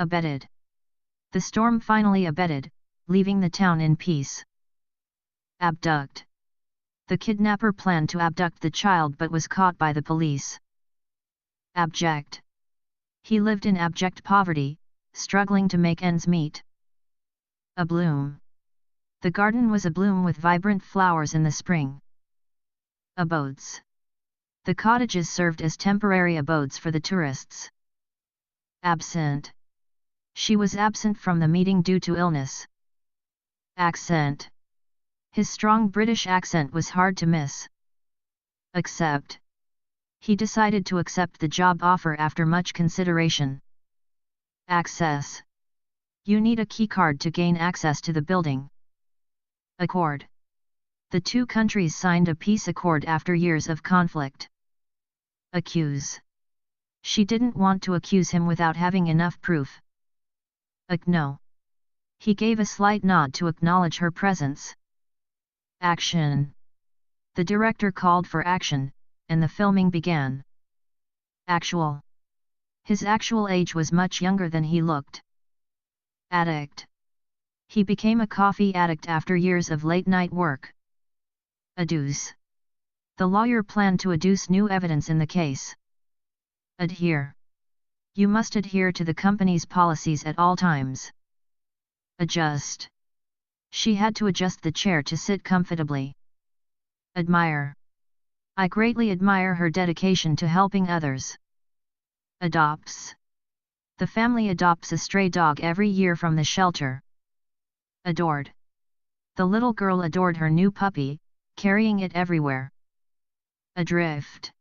Abated. The storm finally abated, leaving the town in peace. Abduct. The kidnapper planned to abduct the child but was caught by the police. Abject. He lived in abject poverty, struggling to make ends meet. Abloom. The garden was abloom with vibrant flowers in the spring. Abodes. The cottages served as temporary abodes for the tourists. Absent. She was absent from the meeting due to illness. Accent. His strong British accent was hard to miss. Accept. He decided to accept the job offer after much consideration. Access. You need a keycard to gain access to the building. Accord. The two countries signed a peace accord after years of conflict. Accuse. She didn't want to accuse him without having enough proof. No. He gave a slight nod to acknowledge her presence. Action. The director called for action, and the filming began. Actual. His actual age was much younger than he looked. Addict. He became a coffee addict after years of late-night work. Adduce. The lawyer planned to adduce new evidence in the case. Adhere. You must adhere to the company's policies at all times. Adjust. She had to adjust the chair to sit comfortably. Admire. I greatly admire her dedication to helping others. Adopts. The family adopts a stray dog every year from the shelter. Adored. The little girl adored her new puppy, carrying it everywhere. Adrift.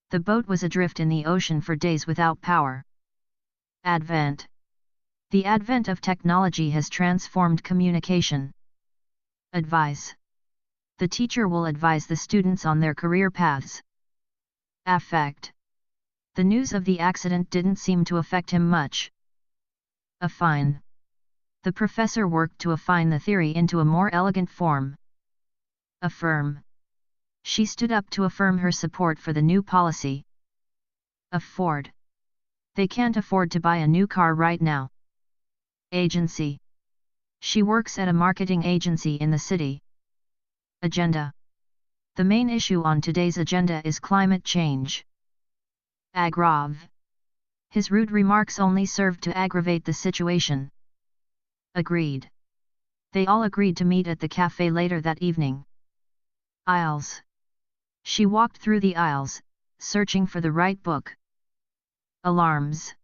The boat was adrift in the ocean for days without power. Advent. The advent of technology has transformed communication. Advise. The teacher will advise the students on their career paths. Affect. The news of the accident didn't seem to affect him much. Affine. The professor worked to affine the theory into a more elegant form. Affirm. She stood up to affirm her support for the new policy. Afford. They can't afford to buy a new car right now. Agency. She works at a marketing agency in the city. Agenda. The main issue on today's agenda is climate change. Aggrave. His rude remarks only served to aggravate the situation. Agreed. They all agreed to meet at the cafe later that evening. Aisles. She walked through the aisles, searching for the right book. Alarms.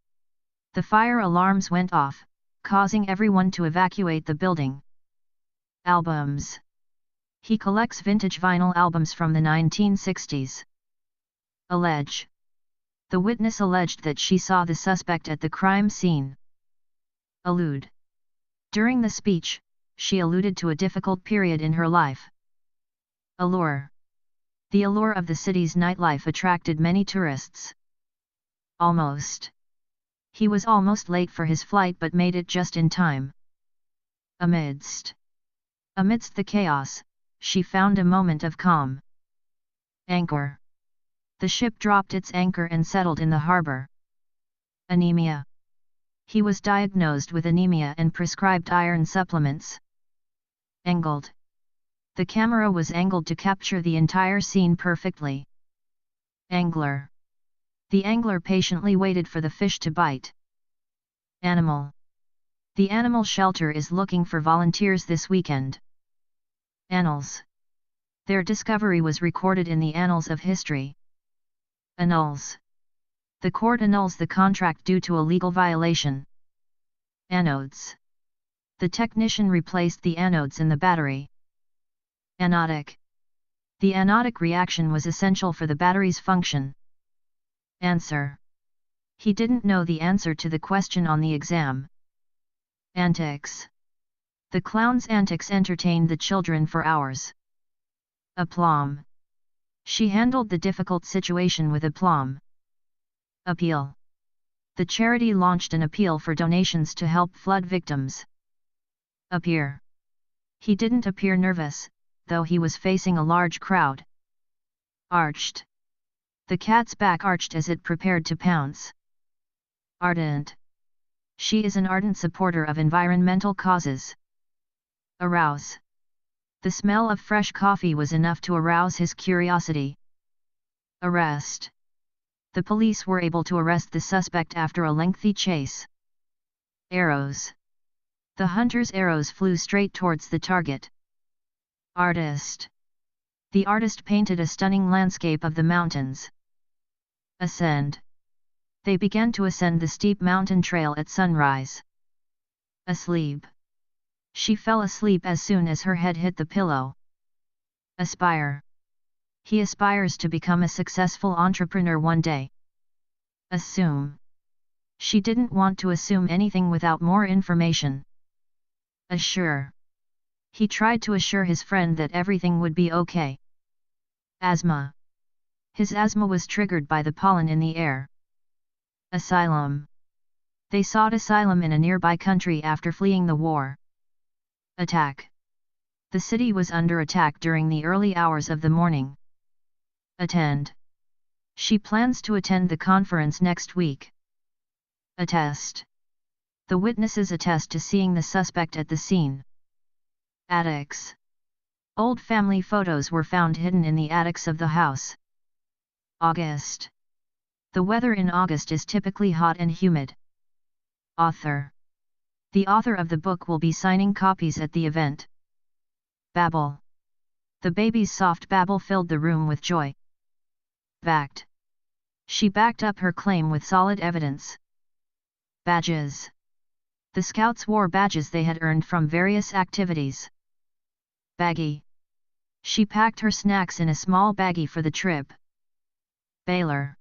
The fire alarms went off, causing everyone to evacuate the building. Albums. He collects vintage vinyl albums from the 1960s. Allege. The witness alleged that she saw the suspect at the crime scene. Allude. During the speech, she alluded to a difficult period in her life. Allure. The allure of the city's nightlife attracted many tourists. Almost. He was almost late for his flight but made it just in time. Amidst. Amidst the chaos, she found a moment of calm. Anchor. The ship dropped its anchor and settled in the harbor. Anemia. He was diagnosed with anemia and prescribed iron supplements. Angled. The camera was angled to capture the entire scene perfectly. Angler. The angler patiently waited for the fish to bite. Animal. The animal shelter is looking for volunteers this weekend. Annals. Their discovery was recorded in the annals of history. Annuls. The court annuls the contract due to a legal violation. Anodes. The technician replaced the anodes in the battery. Anodic. The anodic reaction was essential for the battery's function. Answer. He didn't know the answer to the question on the exam. Antics. The clown's antics entertained the children for hours. Aplomb. She handled the difficult situation with aplomb. Appeal. The charity launched an appeal for donations to help flood victims. Appear. He didn't appear nervous, though he was facing a large crowd. Arched. The cat's back arched as it prepared to pounce. Ardent. She is an ardent supporter of environmental causes. Arouse. The smell of fresh coffee was enough to arouse his curiosity. Arrest. The police were able to arrest the suspect after a lengthy chase. Arrows. The hunter's arrows flew straight towards the target. Artist. The artist painted a stunning landscape of the mountains. Ascend. They began to ascend the steep mountain trail at sunrise. Asleep. She fell asleep as soon as her head hit the pillow. Aspire. He aspires to become a successful entrepreneur one day. Assume. She didn't want to assume anything without more information. Assure. He tried to assure his friend that everything would be okay. Asthma. His asthma was triggered by the pollen in the air. Asylum. They sought asylum in a nearby country after fleeing the war. Attack. The city was under attack during the early hours of the morning. Attend. She plans to attend the conference next week. Attest. The witnesses attest to seeing the suspect at the scene. Attics. Old family photos were found hidden in the attics of the house. August. The weather in August is typically hot and humid. Author. The author of the book will be signing copies at the event. Babble. The baby's soft babble filled the room with joy. Backed. She backed up her claim with solid evidence. Badges. The scouts wore badges they had earned from various activities. Baggie. She packed her snacks in a small baggie for the trip. Baler.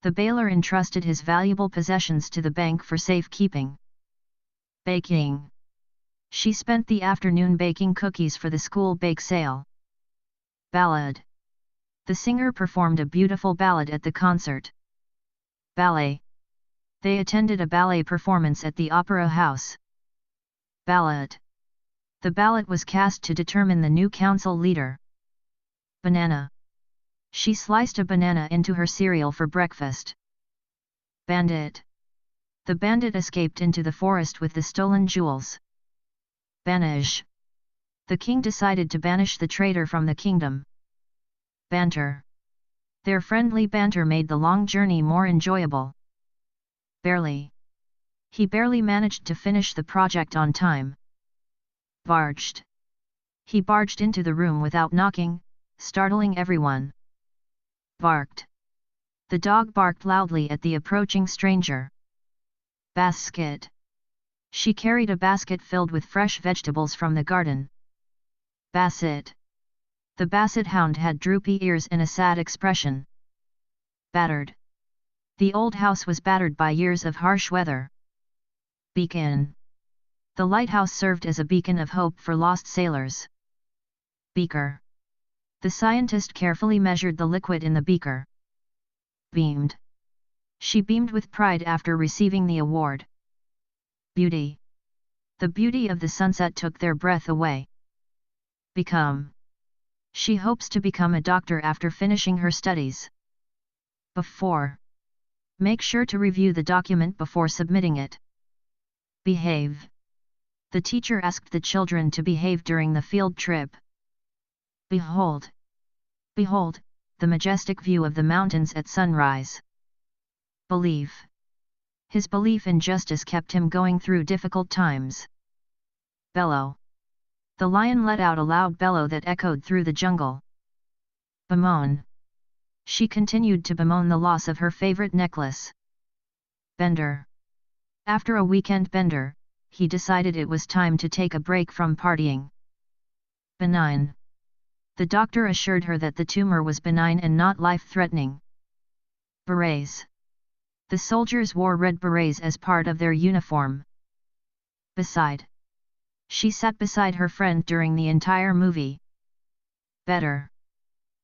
The baler entrusted his valuable possessions to the bank for safekeeping. Baking. She spent the afternoon baking cookies for the school bake sale. Ballad. The singer performed a beautiful ballad at the concert. Ballet. They attended a ballet performance at the Opera House. Ballot. The ballot was cast to determine the new council leader. Banana. She sliced a banana into her cereal for breakfast. Bandit. The bandit escaped into the forest with the stolen jewels. Banish. The king decided to banish the traitor from the kingdom. Banter. Their friendly banter made the long journey more enjoyable. Barely. He barely managed to finish the project on time. Barged. He barged into the room without knocking, startling everyone. Barked. The dog barked loudly at the approaching stranger. Basket. She carried a basket filled with fresh vegetables from the garden. Basset. The basset hound had droopy ears and a sad expression. Battered. The old house was battered by years of harsh weather. Beacon. The lighthouse served as a beacon of hope for lost sailors. Beaker. The scientist carefully measured the liquid in the beaker. Beamed. She beamed with pride after receiving the award. Beauty. The beauty of the sunset took their breath away. Become. She hopes to become a doctor after finishing her studies. Before. Make sure to review the document before submitting it. Behave. The teacher asked the children to behave during the field trip. Behold. Behold, the majestic view of the mountains at sunrise. Believe. His belief in justice kept him going through difficult times. Bellow. The lion let out a loud bellow that echoed through the jungle. Bemoan. She continued to bemoan the loss of her favorite necklace. Bender. After a weekend bender, he decided it was time to take a break from partying. Benign. The doctor assured her that the tumor was benign and not life-threatening. Berets. The soldiers wore red berets as part of their uniform. Beside. She sat beside her friend during the entire movie. Better.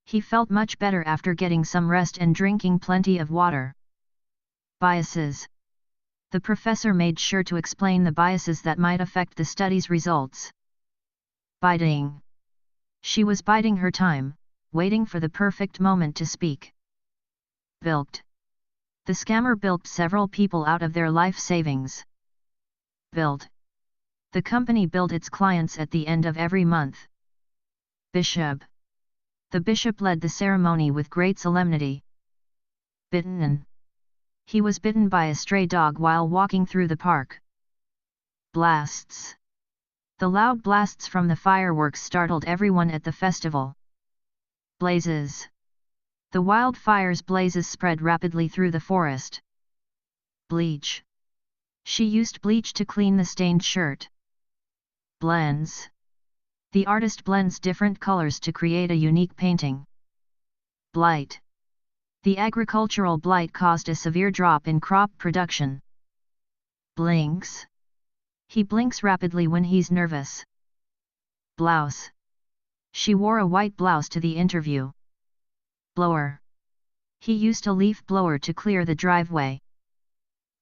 He felt much better after getting some rest and drinking plenty of water. Biases. The professor made sure to explain the biases that might affect the study's results. Biding. She was biding her time, waiting for the perfect moment to speak. Bilked. The scammer bilked several people out of their life savings. Billed. The company billed its clients at the end of every month. Bishop. The bishop led the ceremony with great solemnity. Bitten. He was bitten by a stray dog while walking through the park. Blasts. The loud blasts from the fireworks startled everyone at the festival. Blazes. The wildfires' blazes spread rapidly through the forest. Bleach. She used bleach to clean the stained shirt. Blends. The artist blends different colors to create a unique painting. Blight. The agricultural blight caused a severe drop in crop production. Blinks. He blinks rapidly when he's nervous. Blouse. She wore a white blouse to the interview. Blower. He used a leaf blower to clear the driveway.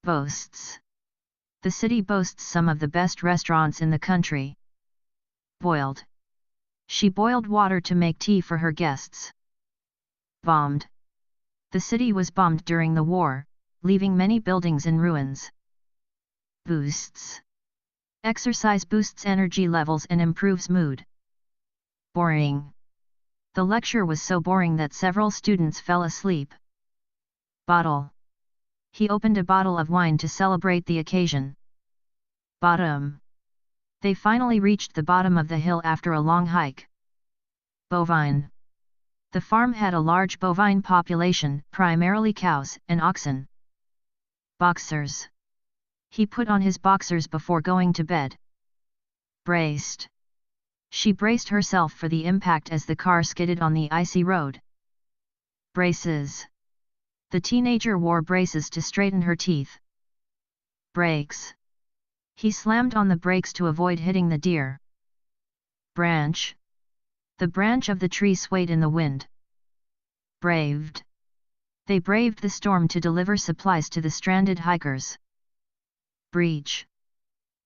Boasts. The city boasts some of the best restaurants in the country. Boiled. She boiled water to make tea for her guests. Bombed. The city was bombed during the war, leaving many buildings in ruins. Boosts. Exercise boosts energy levels and improves mood. Boring. The lecture was so boring that several students fell asleep. Bottle. He opened a bottle of wine to celebrate the occasion. Bottom. They finally reached the bottom of the hill after a long hike. Bovine. The farm had a large bovine population, primarily cows and oxen. Boxers. He put on his boxers before going to bed. Braced. She braced herself for the impact as the car skidded on the icy road. Braces. The teenager wore braces to straighten her teeth. Brakes. He slammed on the brakes to avoid hitting the deer. Branch. The branch of the tree swayed in the wind. Braved. They braved the storm to deliver supplies to the stranded hikers. Breach.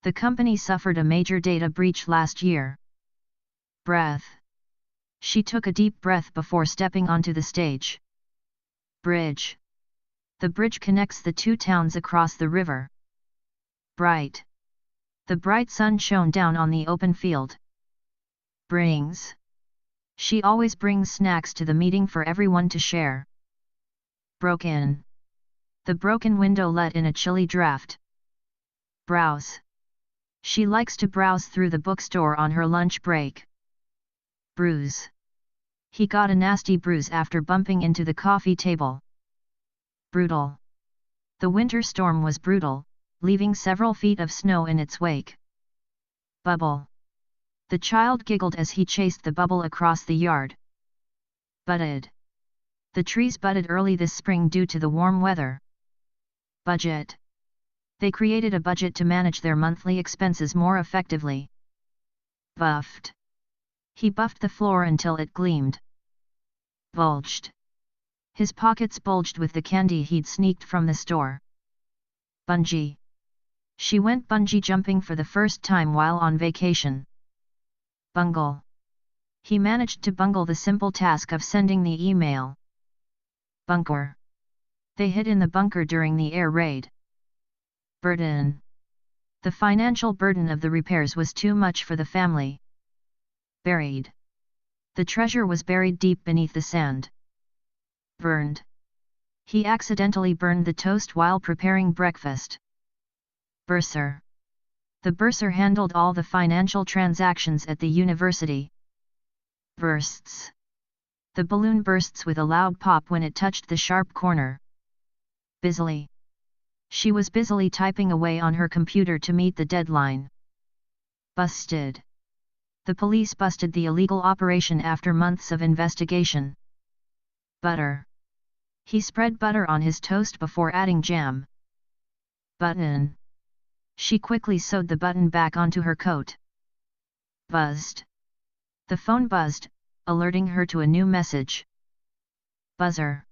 The company suffered a major data breach last year. Breath. She took a deep breath before stepping onto the stage. Bridge. The bridge connects the two towns across the river. Bright. The bright sun shone down on the open field. Brings. She always brings snacks to the meeting for everyone to share. Broken. The broken window let in a chilly draft. Browse. She likes to browse through the bookstore on her lunch break. Bruise. He got a nasty bruise after bumping into the coffee table. Brutal. The winter storm was brutal, leaving several feet of snow in its wake. Bubble. The child giggled as he chased the bubble across the yard. Budded. The trees budded early this spring due to the warm weather. Budget. They created a budget to manage their monthly expenses more effectively. Buffed. He buffed the floor until it gleamed. Bulged. His pockets bulged with the candy he'd sneaked from the store. Bungee. She went bungee jumping for the first time while on vacation. Bungle. He managed to bungle the simple task of sending the email. Bunker. They hid in the bunker during the air raid. Burden. The financial burden of the repairs was too much for the family. Buried. The treasure was buried deep beneath the sand. Burned. He accidentally burned the toast while preparing breakfast. Bursar. The bursar handled all the financial transactions at the university. Bursts. The balloon bursts with a loud pop when it touched the sharp corner. Busily. She was busily typing away on her computer to meet the deadline. Busted. The police busted the illegal operation after months of investigation. Butter. He spread butter on his toast before adding jam. Button. She quickly sewed the button back onto her coat. Buzzed. The phone buzzed, alerting her to a new message. Buzzer.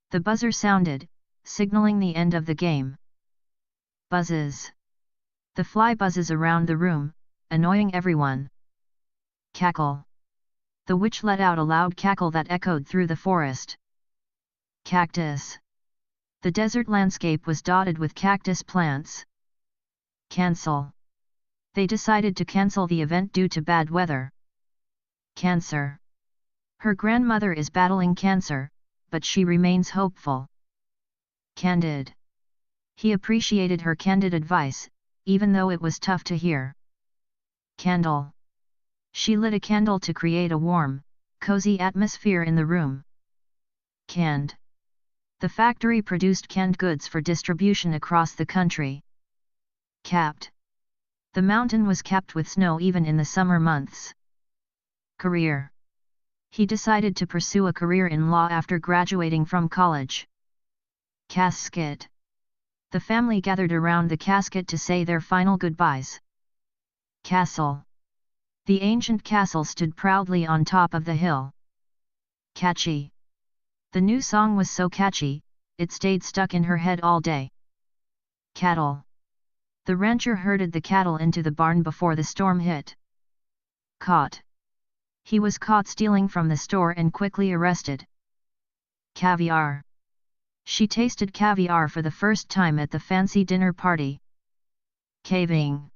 The buzzer sounded, signaling the end of the game. Buzzes. The fly buzzes around the room, annoying everyone. Cackle. The witch let out a loud cackle that echoed through the forest. Cactus. The desert landscape was dotted with cactus plants. Cancel. They decided to cancel the event due to bad weather. Cancer. Her grandmother is battling cancer, but she remains hopeful. Candid. He appreciated her candid advice, even though it was tough to hear. Candle. She lit a candle to create a warm, cozy atmosphere in the room. Canned. The factory produced canned goods for distribution across the country. Capped. The mountain was capped with snow even in the summer months. Career. He decided to pursue a career in law after graduating from college. Casket. The family gathered around the casket to say their final goodbyes. Castle. The ancient castle stood proudly on top of the hill. Catchy. The new song was so catchy, it stayed stuck in her head all day. Cattle. The rancher herded the cattle into the barn before the storm hit. Caught. He was caught stealing from the store and quickly arrested. Caviar. She tasted caviar for the first time at the fancy dinner party. Caving.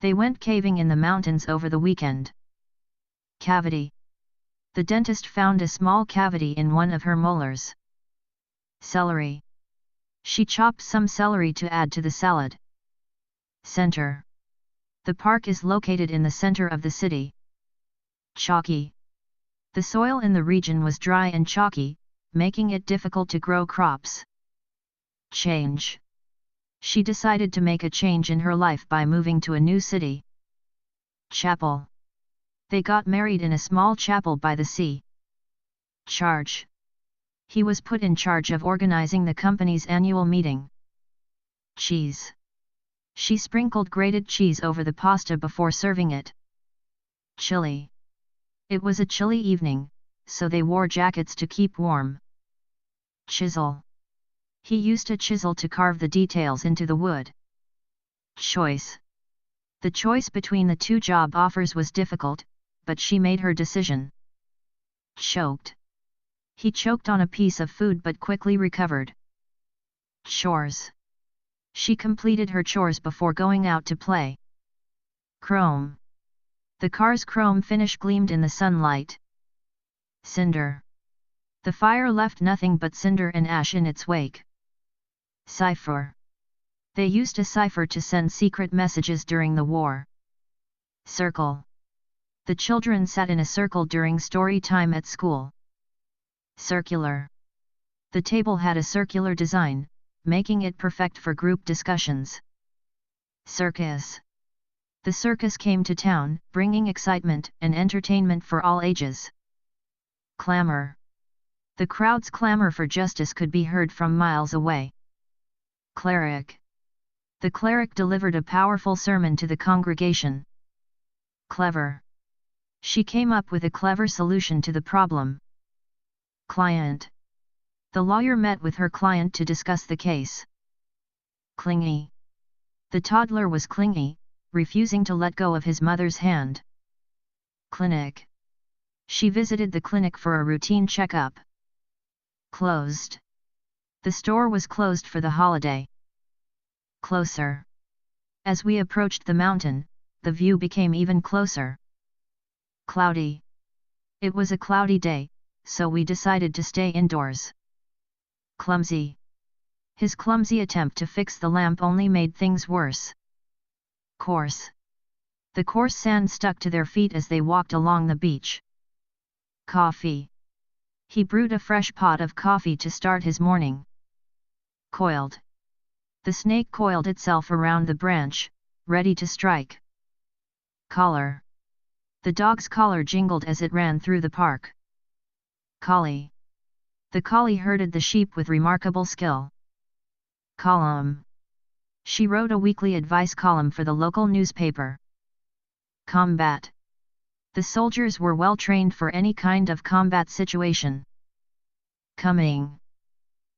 They went caving in the mountains over the weekend. Cavity. The dentist found a small cavity in one of her molars. Celery. She chopped some celery to add to the salad. Center. The park is located in the center of the city. Chalky. The soil in the region was dry and chalky, making it difficult to grow crops. Change. She decided to make a change in her life by moving to a new city. Chapel. They got married in a small chapel by the sea. Charge. He was put in charge of organizing the company's annual meeting. Cheese. She sprinkled grated cheese over the pasta before serving it. Chilly. It was a chilly evening, so they wore jackets to keep warm. Chisel. He used a chisel to carve the details into the wood. Choice. The choice between the two job offers was difficult, but she made her decision. Choked. He choked on a piece of food but quickly recovered. Chores. She completed her chores before going out to play. Chrome. The car's chrome finish gleamed in the sunlight. Cinder. The fire left nothing but cinder and ash in its wake. Cipher. They used a cipher to send secret messages during the war. Circle. The children sat in a circle during story time at school. Circular. The table had a circular design, making it perfect for group discussions. Circus. The circus came to town, bringing excitement and entertainment for all ages. Clamor. The crowd's clamor for justice could be heard from miles away. Cleric. The cleric delivered a powerful sermon to the congregation. Clever. She came up with a clever solution to the problem. Client. The lawyer met with her client to discuss the case. Clingy. The toddler was clingy, refusing to let go of his mother's hand. Clinic. She visited the clinic for a routine checkup. Closed. The store was closed for the holiday. Closer. As we approached the mountain, the view became even closer. Cloudy. It was a cloudy day, so we decided to stay indoors. Clumsy. His clumsy attempt to fix the lamp only made things worse. Coarse. The coarse sand stuck to their feet as they walked along the beach. Coffee. He brewed a fresh pot of coffee to start his morning. Coiled. The snake coiled itself around the branch, ready to strike. Collar. The dog's collar jingled as it ran through the park. Collie. The collie herded the sheep with remarkable skill. Column. She wrote a weekly advice column for the local newspaper. Combat. The soldiers were well trained for any kind of combat situation. Coming.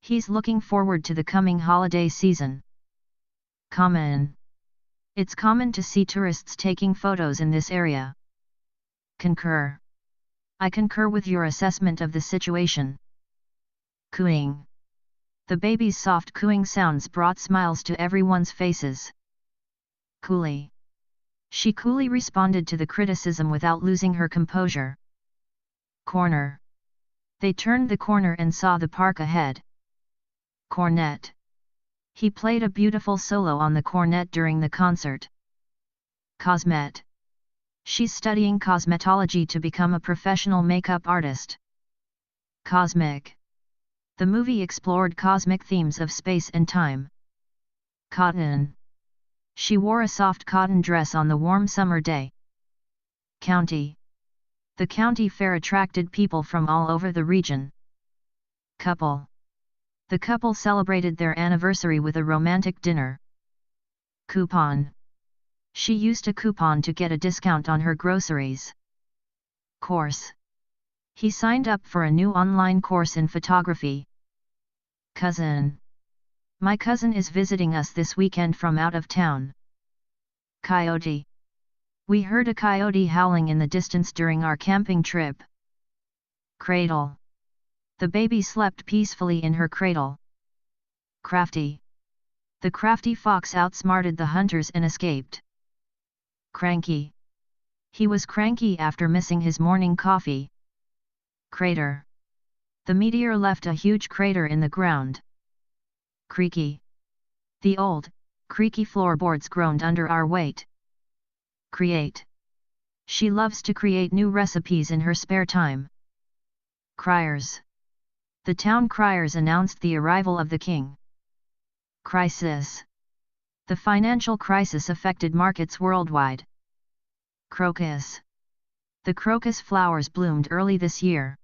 He's looking forward to the coming holiday season. Common. It's common to see tourists taking photos in this area. Concur. I concur with your assessment of the situation. Cooing. The baby's soft cooing sounds brought smiles to everyone's faces. Coolly. She coolly responded to the criticism without losing her composure. Corner. They turned the corner and saw the park ahead. Cornet. He played a beautiful solo on the cornet during the concert. Cosmet. She's studying cosmetology to become a professional makeup artist. Cosmic. The movie explored cosmic themes of space and time. Cotton. She wore a soft cotton dress on the warm summer day. County. The county fair attracted people from all over the region. Couple. The couple celebrated their anniversary with a romantic dinner. Coupon. She used a coupon to get a discount on her groceries. Course. He signed up for a new online course in photography. Cousin. My cousin is visiting us this weekend from out of town. Coyote. We heard a coyote howling in the distance during our camping trip. Cradle. The baby slept peacefully in her cradle. Crafty. The crafty fox outsmarted the hunters and escaped. Cranky. He was cranky after missing his morning coffee. Crater. The meteor left a huge crater in the ground. Creaky. The old, creaky floorboards groaned under our weight. Create. She loves to create new recipes in her spare time. Criers. The town criers announced the arrival of the king. Crisis. The financial crisis affected markets worldwide. Crocus. The crocus flowers bloomed early this year.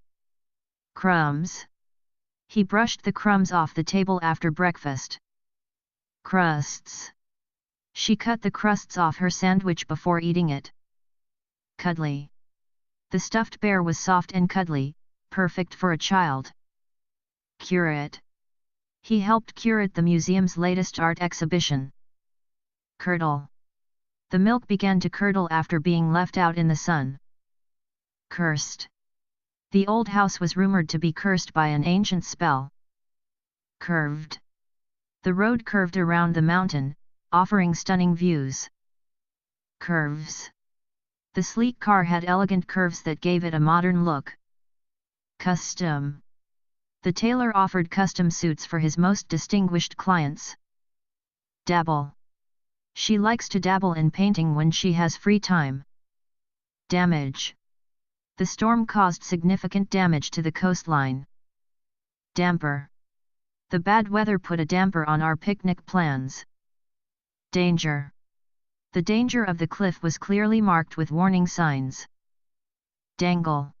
Crumbs. He brushed the crumbs off the table after breakfast. Crusts. She cut the crusts off her sandwich before eating it. Cuddly. The stuffed bear was soft and cuddly, perfect for a child. Curate. He helped curate the museum's latest art exhibition. Curdle. The milk began to curdle after being left out in the sun. Cursed. The old house was rumored to be cursed by an ancient spell. Curved. The road curved around the mountain, offering stunning views. Curves. The sleek car had elegant curves that gave it a modern look. Custom. The tailor offered custom suits for his most distinguished clients. Dabble. She likes to dabble in painting when she has free time. Damage. The storm caused significant damage to the coastline. Damper. The bad weather put a damper on our picnic plans. Danger. The danger of the cliff was clearly marked with warning signs. Dangle.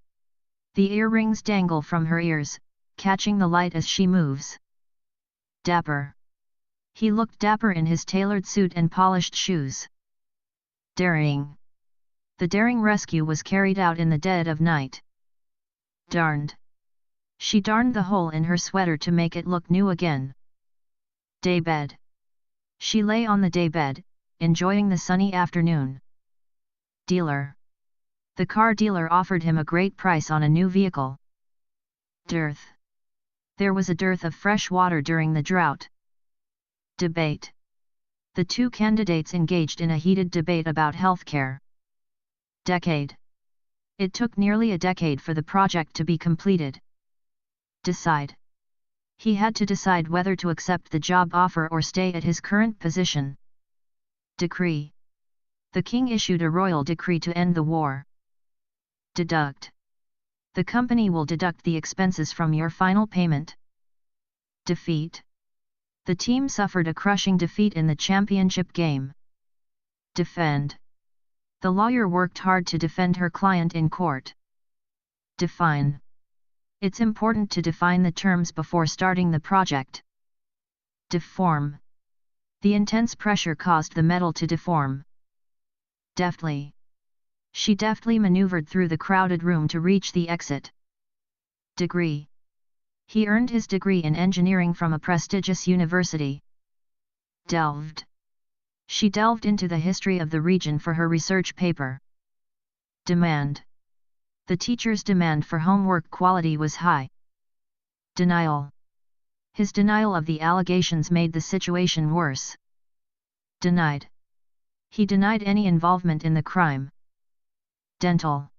The earrings dangle from her ears, catching the light as she moves. Dapper. He looked dapper in his tailored suit and polished shoes. Daring. The daring rescue was carried out in the dead of night. Darned. She darned the hole in her sweater to make it look new again. Daybed. She lay on the daybed, enjoying the sunny afternoon. Dealer. The car dealer offered him a great price on a new vehicle. Dearth. There was a dearth of fresh water during the drought. Debate. The two candidates engaged in a heated debate about healthcare. Decade. It took nearly a decade for the project to be completed. Decide. He had to decide whether to accept the job offer or stay at his current position. Decree. The king issued a royal decree to end the war. Deduct. The company will deduct the expenses from your final payment. Defeat. The team suffered a crushing defeat in the championship game. Defend. The lawyer worked hard to defend her client in court. Define. It's important to define the terms before starting the project. Deform. The intense pressure caused the metal to deform. Deftly. She deftly maneuvered through the crowded room to reach the exit. Degree. He earned his degree in engineering from a prestigious university. Delved. She delved into the history of the region for her research paper. Demand. The teacher's demand for homework quality was high. Denial. His denial of the allegations made the situation worse. Denied. He denied any involvement in the crime. Dental.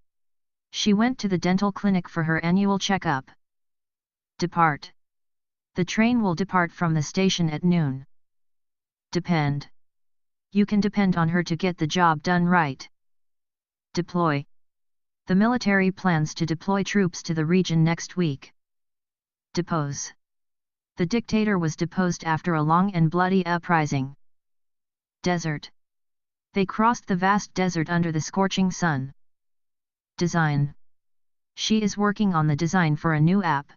She went to the dental clinic for her annual checkup. Depart. The train will depart from the station at noon. Depend. You can depend on her to get the job done right. Deploy. The military plans to deploy troops to the region next week. Depose. The dictator was deposed after a long and bloody uprising. Desert. They crossed the vast desert under the scorching sun. Design. She is working on the design for a new app.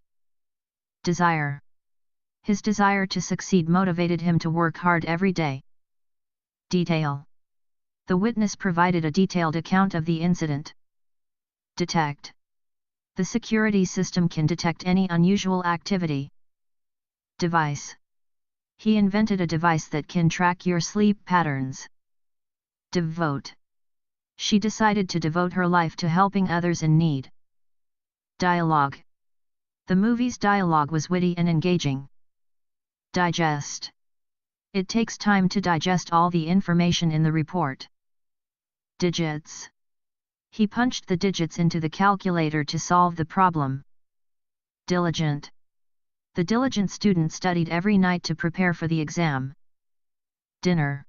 Desire. His desire to succeed motivated him to work hard every day. Detail. The witness provided a detailed account of the incident. Detect. The security system can detect any unusual activity. Device. He invented a device that can track your sleep patterns. Devote. She decided to devote her life to helping others in need. Dialogue. The movie's dialogue was witty and engaging. Digest. It takes time to digest all the information in the report. Digits. He punched the digits into the calculator to solve the problem. Diligent. The diligent student studied every night to prepare for the exam. Dinner.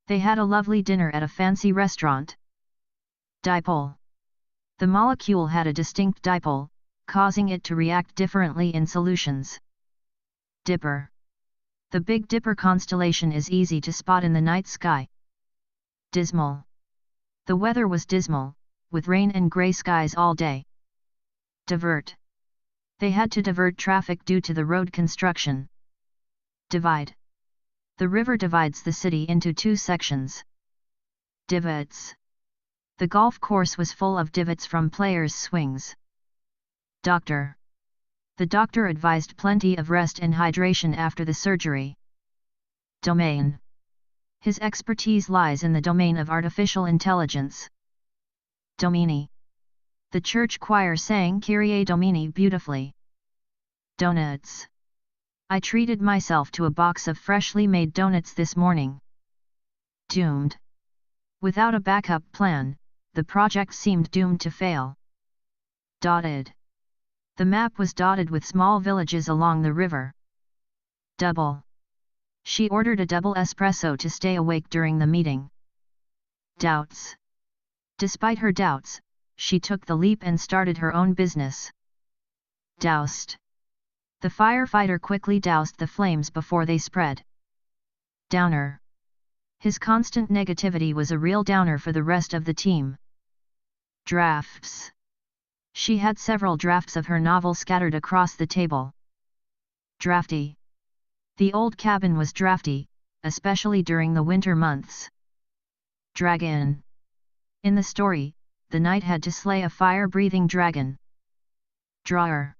They had a lovely dinner at a fancy restaurant. Dipole. The molecule had a distinct dipole, causing it to react differently in solutions. Dipper. The Big Dipper constellation is easy to spot in the night sky. Dismal. The weather was dismal, with rain and grey skies all day. Divert. They had to divert traffic due to the road construction. Divide. The river divides the city into two sections. Divots. The golf course was full of divots from players' swings. Doctor. The doctor advised plenty of rest and hydration after the surgery. Domain. His expertise lies in the domain of artificial intelligence. Domini. The church choir sang Kyrie Domini beautifully. Donuts. I treated myself to a box of freshly made donuts this morning. Doomed. Without a backup plan, the project seemed doomed to fail. Dotted. The map was dotted with small villages along the river. Double. She ordered a double espresso to stay awake during the meeting. Doubts. Despite her doubts, she took the leap and started her own business. Doused. The firefighter quickly doused the flames before they spread. Downer. His constant negativity was a real downer for the rest of the team. Drafts. She had several drafts of her novel scattered across the table. Drafty. The old cabin was drafty, especially during the winter months. Dragon. In the story, the knight had to slay a fire-breathing dragon. Drawer.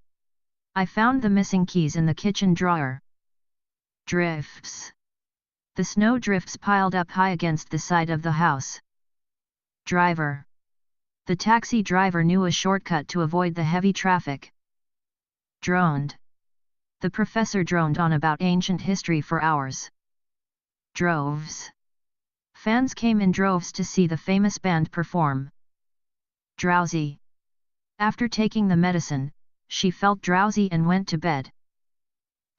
I found the missing keys in the kitchen drawer. Drifts. The snow drifts piled up high against the side of the house. Driver. The taxi driver knew a shortcut to avoid the heavy traffic. Droned. The professor droned on about ancient history for hours. Droves. Fans came in droves to see the famous band perform. Drowsy. After taking the medicine, she felt drowsy and went to bed.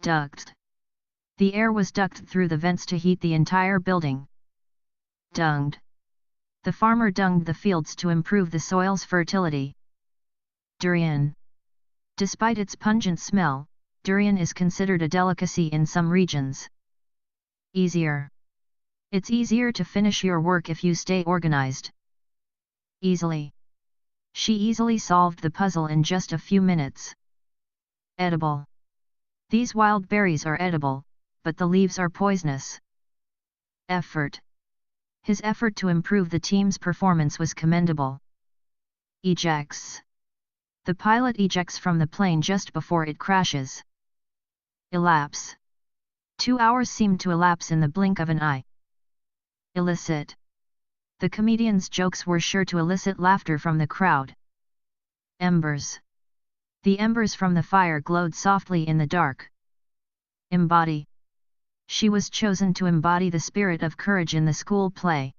Duct. The air was ducted through the vents to heat the entire building. Dunged. The farmer dunged the fields to improve the soil's fertility. Durian. Despite its pungent smell, durian is considered a delicacy in some regions. Easier. It's easier to finish your work if you stay organized. Easily. She easily solved the puzzle in just a few minutes. Edible. These wild berries are edible, but the leaves are poisonous. Effort. His effort to improve the team's performance was commendable. Ejects. The pilot ejects from the plane just before it crashes. Elapse. 2 hours seemed to elapse in the blink of an eye. Elicit. The comedian's jokes were sure to elicit laughter from the crowd. Embers. The embers from the fire glowed softly in the dark. Embody. She was chosen to embody the spirit of courage in the school play.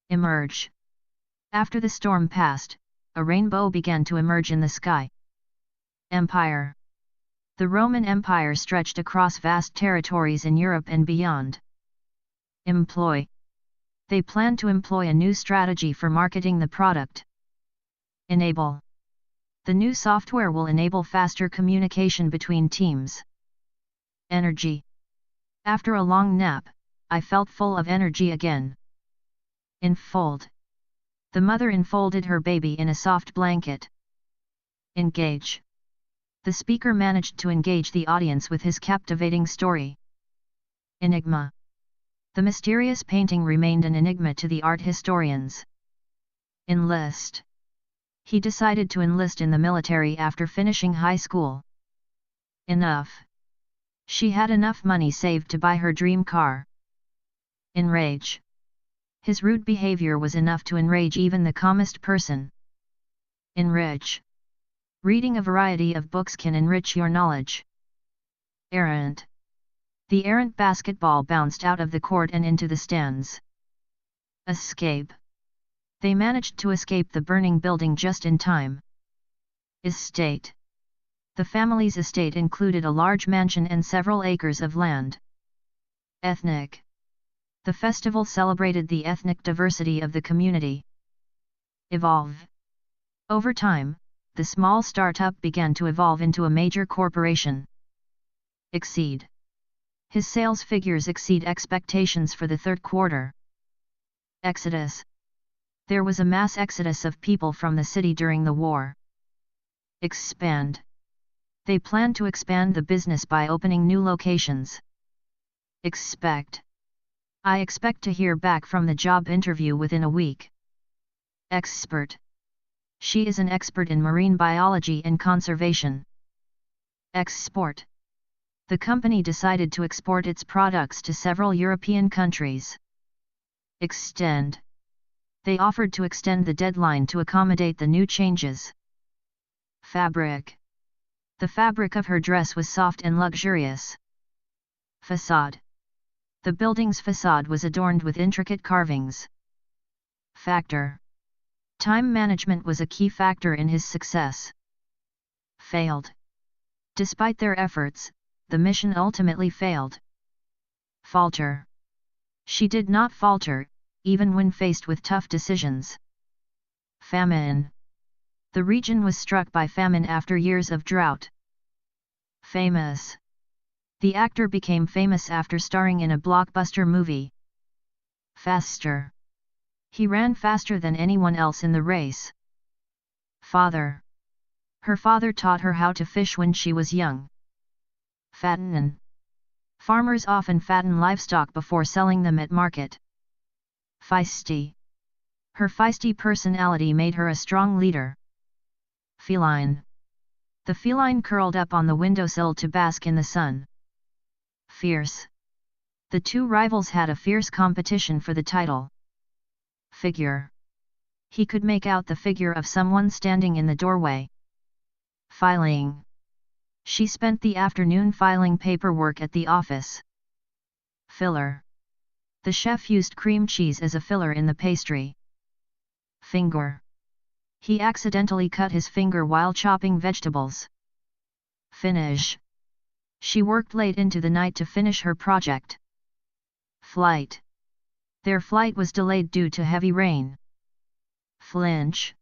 Emerge. After the storm passed, a rainbow began to emerge in the sky. Empire. The Roman Empire stretched across vast territories in Europe and beyond. Employ. They planned to employ a new strategy for marketing the product. Enable. The new software will enable faster communication between teams. Energy. After a long nap, I felt full of energy again. Enfold. The mother enfolded her baby in a soft blanket. Engage. The speaker managed to engage the audience with his captivating story. Enigma. The mysterious painting remained an enigma to the art historians. Enlist. He decided to enlist in the military after finishing high school. Enough. She had enough money saved to buy her dream car. Enrage. His rude behavior was enough to enrage even the calmest person. Enrich. Reading a variety of books can enrich your knowledge. Errant. The errant basketball bounced out of the court and into the stands. Escape. They managed to escape the burning building just in time. Estate. The family's estate included a large mansion and several acres of land. Ethnic. The festival celebrated the ethnic diversity of the community. Evolve. Over time, the small startup began to evolve into a major corporation. Exceed. His sales figures exceed expectations for the third quarter. Exodus. There was a mass exodus of people from the city during the war. Expand. They plan to expand the business by opening new locations. Expect. I expect to hear back from the job interview within a week. Expert. She is an expert in marine biology and conservation. Export. The company decided to export its products to several European countries. Extend. They offered to extend the deadline to accommodate the new changes. Fabric. The fabric of her dress was soft and luxurious. Facade. The building's facade was adorned with intricate carvings. Factor. Time management was a key factor in his success. Failed. Despite their efforts, the mission ultimately failed. Falter. She did not falter, even when faced with tough decisions. Famine. The region was struck by famine after years of drought. Famous. The actor became famous after starring in a blockbuster movie. Faster. He ran faster than anyone else in the race. Father. Her father taught her how to fish when she was young. Fatten. Farmers often fatten livestock before selling them at market. Feisty. Her feisty personality made her a strong leader. Feline. The feline curled up on the windowsill to bask in the sun. Fierce. The two rivals had a fierce competition for the title. Figure. He could make out the figure of someone standing in the doorway. Filing. She spent the afternoon filing paperwork at the office. Filler. The chef used cream cheese as a filler in the pastry. Finger. He accidentally cut his finger while chopping vegetables. Finish. She worked late into the night to finish her project. Flight. Their flight was delayed due to heavy rain. Flinch.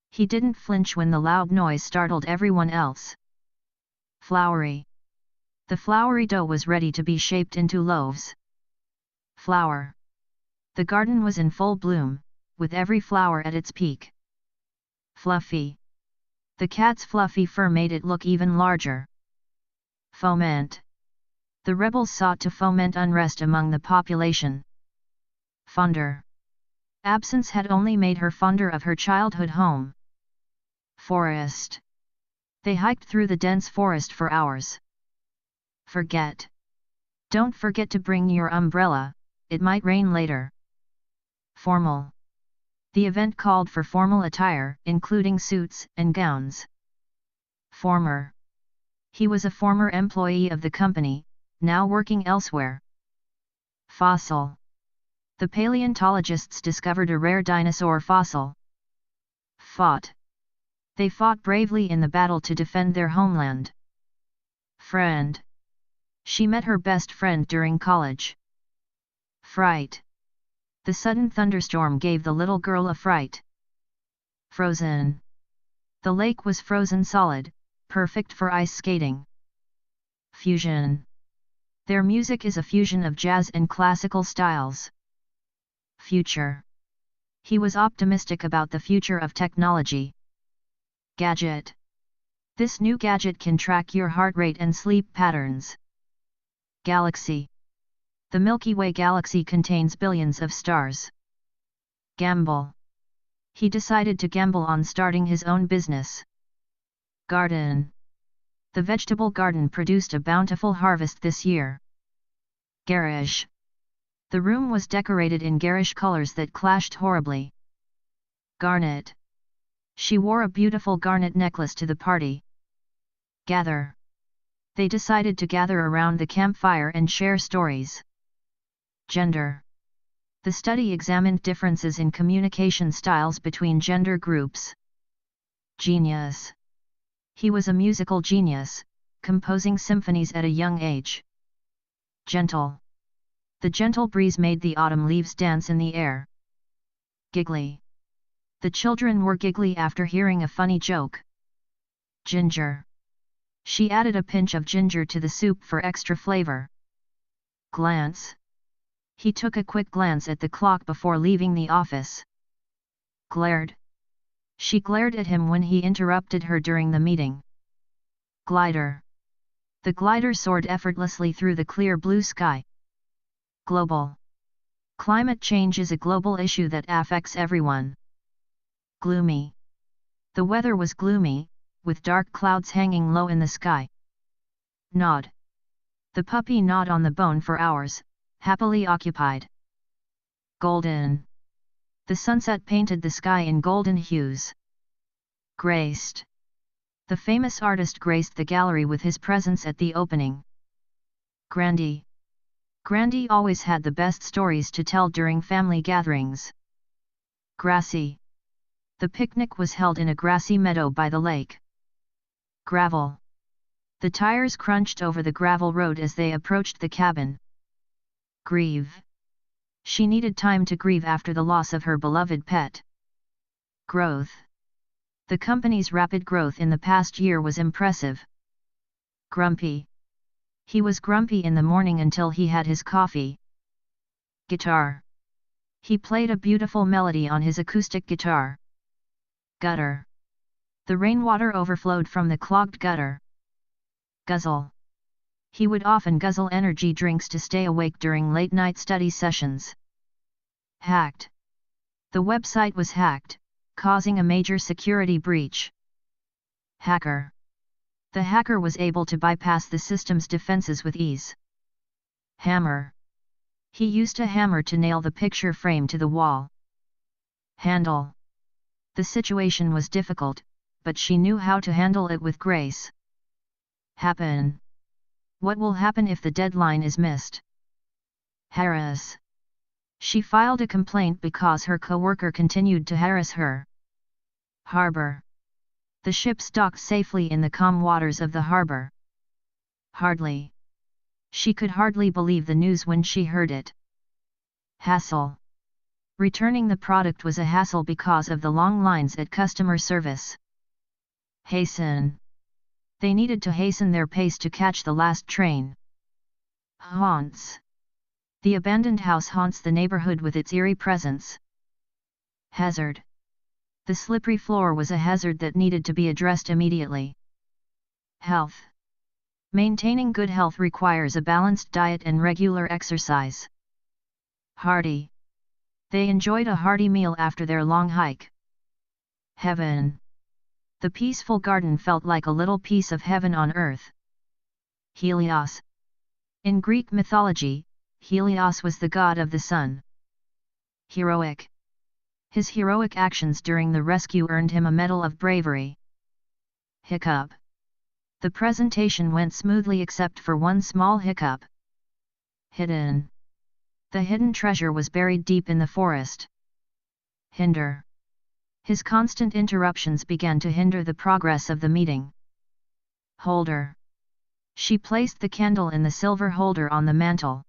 He didn't flinch when the loud noise startled everyone else. Floury. The floury dough was ready to be shaped into loaves. Flower. The garden was in full bloom, with every flower at its peak. Fluffy. The cat's fluffy fur made it look even larger. Foment. The rebels sought to foment unrest among the population. Fonder. Absence had only made her fonder of her childhood home. Forest. They hiked through the dense forest for hours. Forget. Don't forget to bring your umbrella, it might rain later. Formal. The event called for formal attire, including suits and gowns. Former. He was a former employee of the company, now working elsewhere. Fossil. The paleontologists discovered a rare dinosaur fossil. Fought. They fought bravely in the battle to defend their homeland. Friend. She met her best friend during college. Fright. The sudden thunderstorm gave the little girl a fright. Frozen. The lake was frozen solid, perfect for ice skating. Fusion. Their music is a fusion of jazz and classical styles. Future. He was optimistic about the future of technology. Gadget. This new gadget can track your heart rate and sleep patterns. Galaxy. The Milky Way galaxy contains billions of stars. Gamble. He decided to gamble on starting his own business. Garden. The vegetable garden produced a bountiful harvest this year. Garish. The room was decorated in garish colors that clashed horribly. Garnet. She wore a beautiful garnet necklace to the party. Gather. They decided to gather around the campfire and share stories. Gender. The study examined differences in communication styles between gender groups. Genius. He was a musical genius, composing symphonies at a young age. Gentle. The gentle breeze made the autumn leaves dance in the air. Giggly. The children were giggly after hearing a funny joke. Ginger. She added a pinch of ginger to the soup for extra flavor. Glance. He took a quick glance at the clock before leaving the office. Glared. She glared at him when he interrupted her during the meeting. Glider. The glider soared effortlessly through the clear blue sky. Global. Climate change is a global issue that affects everyone. Gloomy. The weather was gloomy, with dark clouds hanging low in the sky. Nod. The puppy gnawed on the bone for hours, happily occupied. Golden. The sunset painted the sky in golden hues. Graced. The famous artist graced the gallery with his presence at the opening. Grandy. Grandy always had the best stories to tell during family gatherings. Grassy. The picnic was held in a grassy meadow by the lake. Gravel. The tires crunched over the gravel road as they approached the cabin. Grieve. She needed time to grieve after the loss of her beloved pet. Growth. The company's rapid growth in the past year was impressive. Grumpy. He was grumpy in the morning until he had his coffee. Guitar. He played a beautiful melody on his acoustic guitar. Gutter. The rainwater overflowed from the clogged gutter. Guzzle. He would often guzzle energy drinks to stay awake during late-night study sessions. Hacked. The website was hacked, causing a major security breach. Hacker. The hacker was able to bypass the system's defenses with ease. Hammer. He used a hammer to nail the picture frame to the wall. Handle. The situation was difficult, but she knew how to handle it with grace. Happen. What will happen if the deadline is missed? Harass. She filed a complaint because her coworker continued to harass her. Harbor. The ship docked safely in the calm waters of the harbor. Hardly. She could hardly believe the news when she heard it. Hassle. Returning the product was a hassle because of the long lines at customer service. Hasten. They needed to hasten their pace to catch the last train. Haunts. The abandoned house haunts the neighborhood with its eerie presence. Hazard. The slippery floor was a hazard that needed to be addressed immediately. Health. Maintaining good health requires a balanced diet and regular exercise. Hearty. They enjoyed a hearty meal after their long hike. Heaven. The peaceful garden felt like a little piece of heaven on earth. Helios. In Greek mythology, Helios was the god of the sun. Heroic. His heroic actions during the rescue earned him a Medal of Bravery. Hiccup. The presentation went smoothly except for one small hiccup. Hidden. The hidden treasure was buried deep in the forest. Hinder. His constant interruptions began to hinder the progress of the meeting. Holder. She placed the candle in the silver holder on the mantel.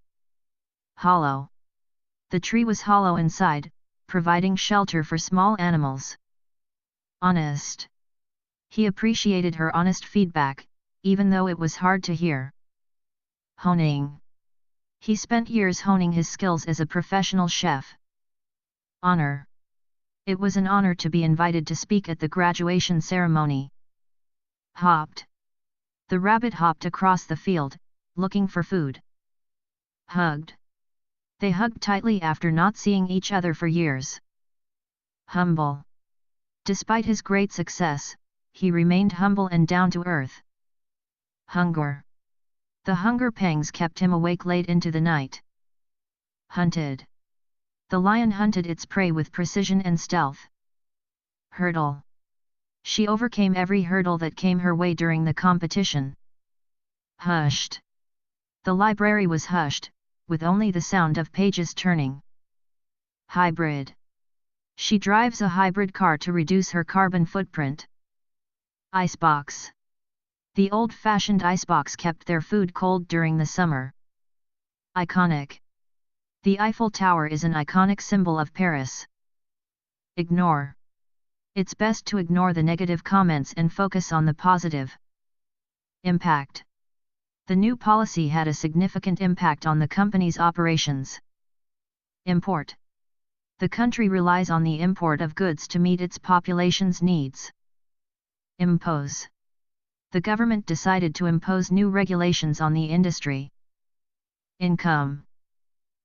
Hollow. The tree was hollow inside, providing shelter for small animals. Honest. He appreciated her honest feedback, even though it was hard to hear. Honing. He spent years honing his skills as a professional chef. Honor. It was an honor to be invited to speak at the graduation ceremony. Hopped. The rabbit hopped across the field, looking for food. Hugged. They hugged tightly after not seeing each other for years. Humble. Despite his great success, he remained humble and down to earth. Hunger. The hunger pangs kept him awake late into the night. Hunted. The lion hunted its prey with precision and stealth. Hurdle. She overcame every hurdle that came her way during the competition. Hushed. The library was hushed, with only the sound of pages turning. Hybrid. She drives a hybrid car to reduce her carbon footprint. Icebox. The old-fashioned icebox kept their food cold during the summer. Iconic. The Eiffel Tower is an iconic symbol of Paris. Ignore. It's best to ignore the negative comments and focus on the positive. Impact. The new policy had a significant impact on the company's operations. Import. The country relies on the import of goods to meet its population's needs. Impose. The government decided to impose new regulations on the industry. Income.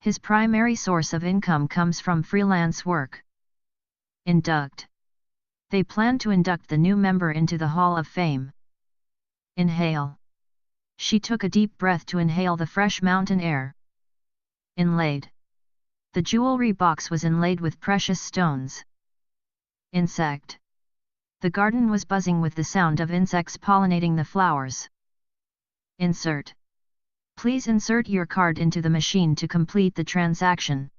His primary source of income comes from freelance work. Induct. They plan to induct the new member into the Hall of Fame. Inhale. She took a deep breath to inhale the fresh mountain air. Inlaid. The jewelry box was inlaid with precious stones. Insect. The garden was buzzing with the sound of insects pollinating the flowers. Insert. Please insert your card into the machine to complete the transaction.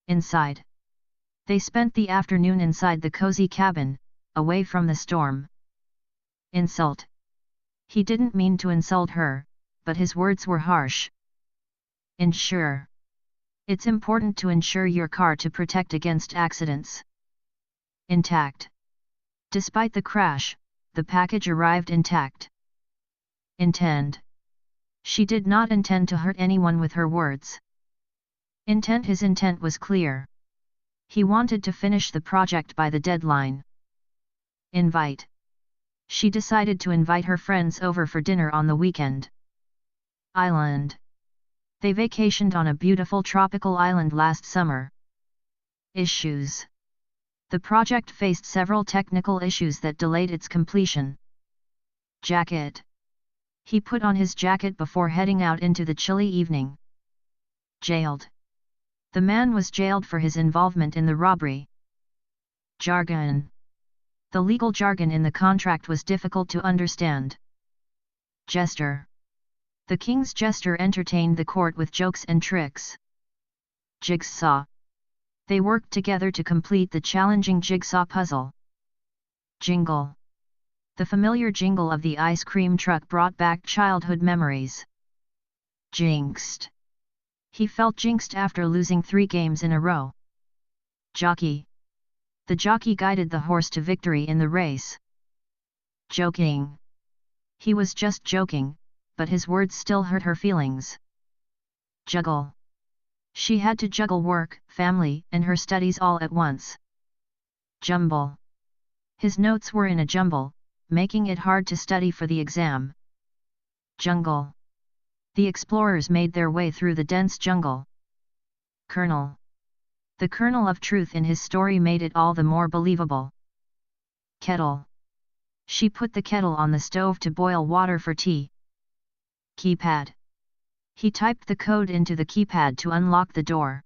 Inside. They spent the afternoon inside the cozy cabin, away from the storm. Insult. He didn't mean to insult her, but his words were harsh. Insure. It's important to insure your car to protect against accidents. Intact. Despite the crash, the package arrived intact. Intend. She did not intend to hurt anyone with her words. Intent. His intent was clear. He wanted to finish the project by the deadline. Invite. She decided to invite her friends over for dinner on the weekend. Island. They vacationed on a beautiful tropical island last summer. Issues. The project faced several technical issues that delayed its completion. Jacket. He put on his jacket before heading out into the chilly evening. Jailed. The man was jailed for his involvement in the robbery. Jargon. The legal jargon in the contract was difficult to understand. Jester. The king's jester entertained the court with jokes and tricks. Jigsaw. They worked together to complete the challenging jigsaw puzzle. Jingle. The familiar jingle of the ice cream truck brought back childhood memories. Jinxed. He felt jinxed after losing 3 games in a row. Jockey. The jockey guided the horse to victory in the race. Joking. He was just joking, but his words still hurt her feelings. Juggle. She had to juggle work, family, and her studies all at once. Jumble. His notes were in a jumble, making it hard to study for the exam. Jungle. The explorers made their way through the dense jungle. Kernel. The kernel of truth in his story made it all the more believable. Kettle. She put the kettle on the stove to boil water for tea. Keypad. He typed the code into the keypad to unlock the door.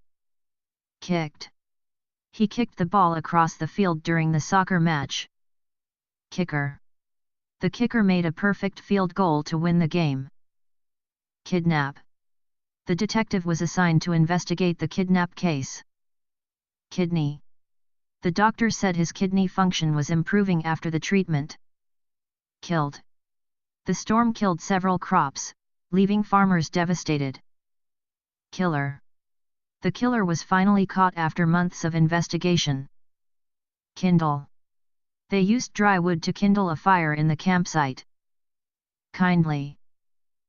Kicked. He kicked the ball across the field during the soccer match. Kicker. The kicker made a perfect field goal to win the game. Kidnap. The detective was assigned to investigate the kidnap case. Kidney. The doctor said his kidney function was improving after the treatment. Killed. The storm killed several crops, leaving farmers devastated. Killer. The killer was finally caught after months of investigation. Kindle. They used dry wood to kindle a fire in the campsite. Kindly.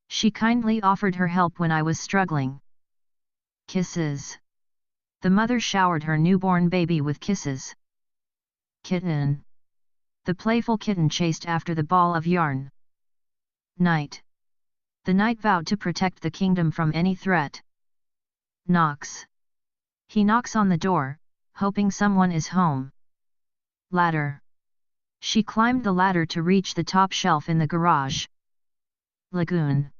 She kindly offered her help when I was struggling. Kisses. The mother showered her newborn baby with kisses. Kitten. The playful kitten chased after the ball of yarn. Knight. The knight vowed to protect the kingdom from any threat. Knocks. He knocks on the door, hoping someone is home. Ladder. She climbed the ladder to reach the top shelf in the garage. Lagoon.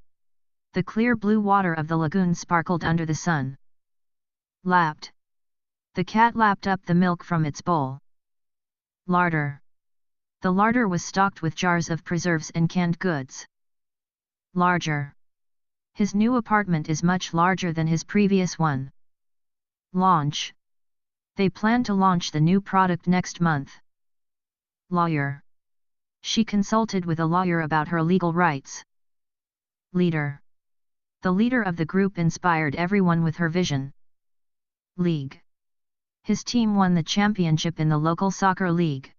The clear blue water of the lagoon sparkled under the sun. Lapped. The cat lapped up the milk from its bowl. Larder. The larder was stocked with jars of preserves and canned goods. Larger. His new apartment is much larger than his previous one. Launch. They plan to launch the new product next month. Lawyer. She consulted with a lawyer about her legal rights. Leader. The leader of the group inspired everyone with her vision. League. His team won the championship in the local soccer league.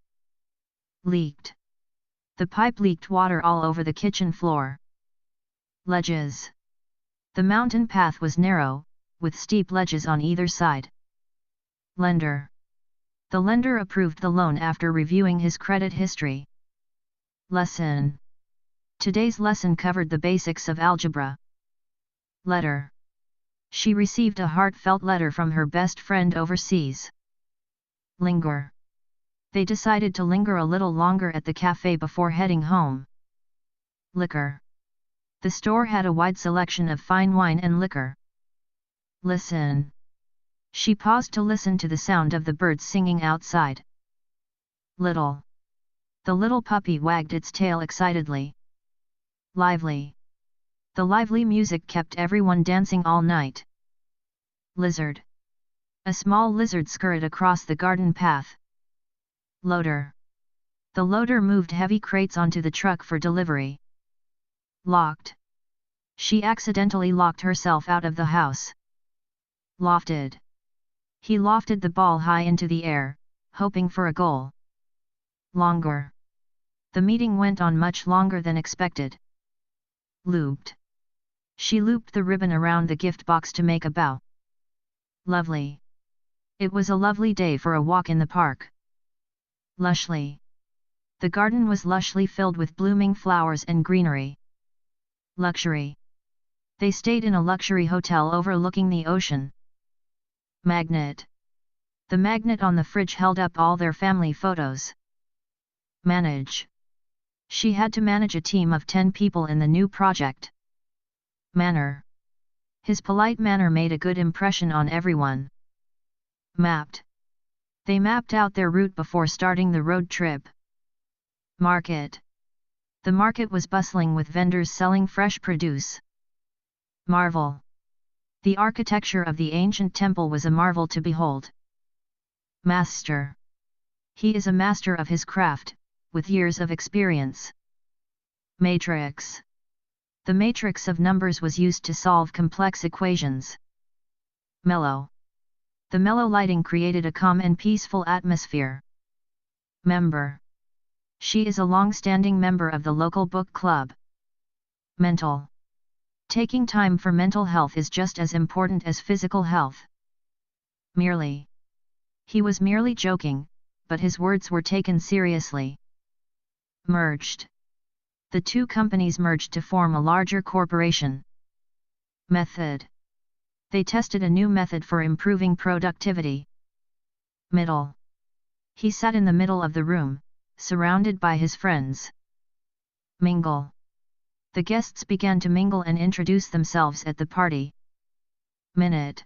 Leaked. The pipe leaked water all over the kitchen floor. Ledges. The mountain path was narrow, with steep ledges on either side. Lender. The lender approved the loan after reviewing his credit history. Lesson. Today's lesson covered the basics of algebra. Letter. She received a heartfelt letter from her best friend overseas. Linger. They decided to linger a little longer at the cafe before heading home. Liquor. The store had a wide selection of fine wine and liquor. Listen. She paused to listen to the sound of the birds singing outside. Little. The little puppy wagged its tail excitedly. Lively. The lively music kept everyone dancing all night. Lizard. A small lizard scurried across the garden path. Loader. The loader moved heavy crates onto the truck for delivery. Locked. She accidentally locked herself out of the house. Lofted. He lofted the ball high into the air, hoping for a goal. Longer. The meeting went on much longer than expected. Looped. She looped the ribbon around the gift box to make a bow. Lovely. It was a lovely day for a walk in the park. Lushly. The garden was lushly filled with blooming flowers and greenery. Luxury. They stayed in a luxury hotel overlooking the ocean. Magnet. The magnet on the fridge held up all their family photos. Manage. She had to manage a team of 10 people in the new project. Manner. His polite manner made a good impression on everyone. Mapped. They mapped out their route before starting the road trip. Market. The market was bustling with vendors selling fresh produce. Marvel. The architecture of the ancient temple was a marvel to behold. Master. He is a master of his craft, with years of experience. Matrix. The matrix of numbers was used to solve complex equations. Mellow. The mellow lighting created a calm and peaceful atmosphere. Member. She is a long-standing member of the local book club. Mental. Taking time for mental health is just as important as physical health. Merely. He was merely joking, but his words were taken seriously. Merged. The two companies merged to form a larger corporation. Method. They tested a new method for improving productivity. Middle. He sat in the middle of the room, surrounded by his friends. Mingle. The guests began to mingle and introduce themselves at the party. Minute.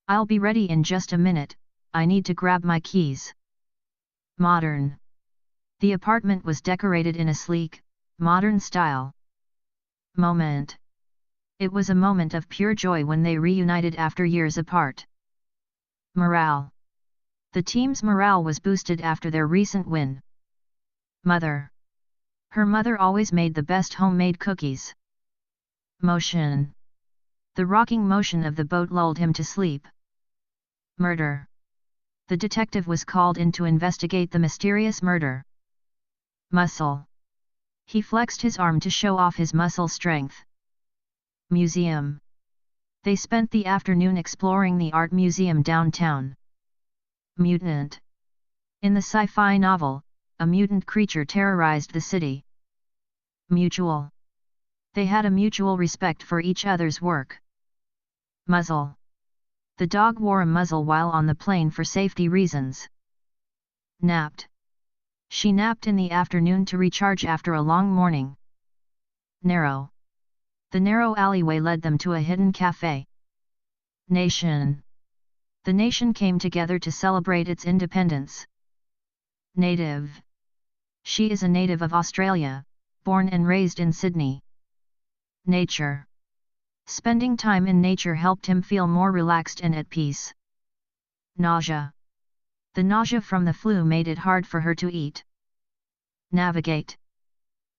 I'll be ready in just a minute, I need to grab my keys. Modern. The apartment was decorated in a sleek, modern style. Moment. It was a moment of pure joy when they reunited after years apart. Morale. The team's morale was boosted after their recent win. Mother. Her mother always made the best homemade cookies. Motion. The rocking motion of the boat lulled him to sleep. Murder. The detective was called in to investigate the mysterious murder. Muscle. He flexed his arm to show off his muscle strength. Museum. They spent the afternoon exploring the art museum downtown. Mutant. In the sci-fi novel, a mutant creature terrorized the city. Mutual. They had a mutual respect for each other's work. Muzzle. The dog wore a muzzle while on the plane for safety reasons. Napped. She napped in the afternoon to recharge after a long morning. Narrow. The narrow alleyway led them to a hidden cafe. Nation. The nation came together to celebrate its independence. Native. She is a native of Australia, born and raised in Sydney. Nature. Spending time in nature helped him feel more relaxed and at peace. Nausea. The nausea from the flu made it hard for her to eat. Navigate.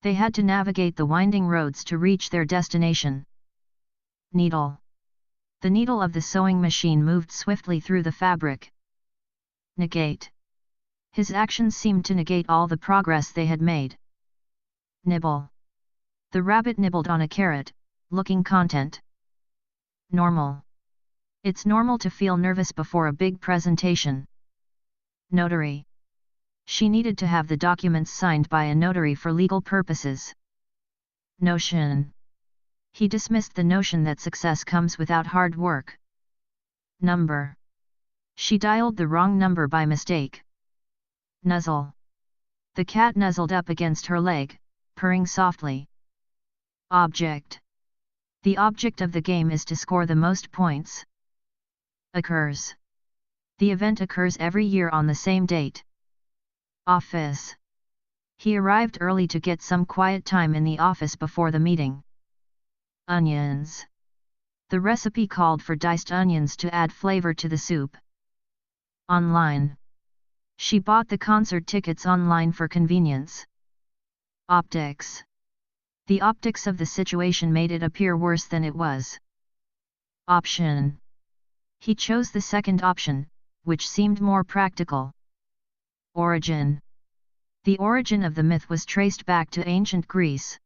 They had to navigate the winding roads to reach their destination. Needle. The needle of the sewing machine moved swiftly through the fabric. Negate. His actions seemed to negate all the progress they had made. Nibble. The rabbit nibbled on a carrot, looking content. Normal. It's normal to feel nervous before a big presentation. Notary. She needed to have the documents signed by a notary for legal purposes. Notion. He dismissed the notion that success comes without hard work. Number. She dialed the wrong number by mistake. Nuzzle. The cat nuzzled up against her leg, purring softly. Object. The object of the game is to score the most points. Occurs. The event occurs every year on the same date. Office. He arrived early to get some quiet time in the office before the meeting. Onions. The recipe called for diced onions to add flavor to the soup. Online. She bought the concert tickets online for convenience. Optics. The optics of the situation made it appear worse than it was. Option. He chose the second option, which seemed more practical. Origin. The origin of the myth was traced back to ancient Greece.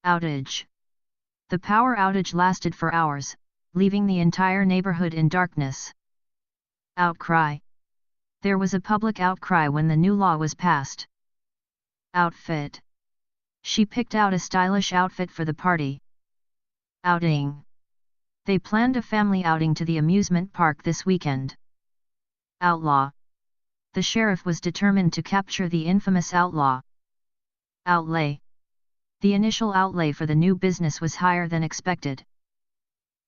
Outage. The power outage lasted for hours, leaving the entire neighborhood in darkness. Outcry. There was a public outcry when the new law was passed. Outfit. She picked out a stylish outfit for the party. Outing. They planned a family outing to the amusement park this weekend. Outlaw. The sheriff was determined to capture the infamous outlaw. Outlay. The initial outlay for the new business was higher than expected.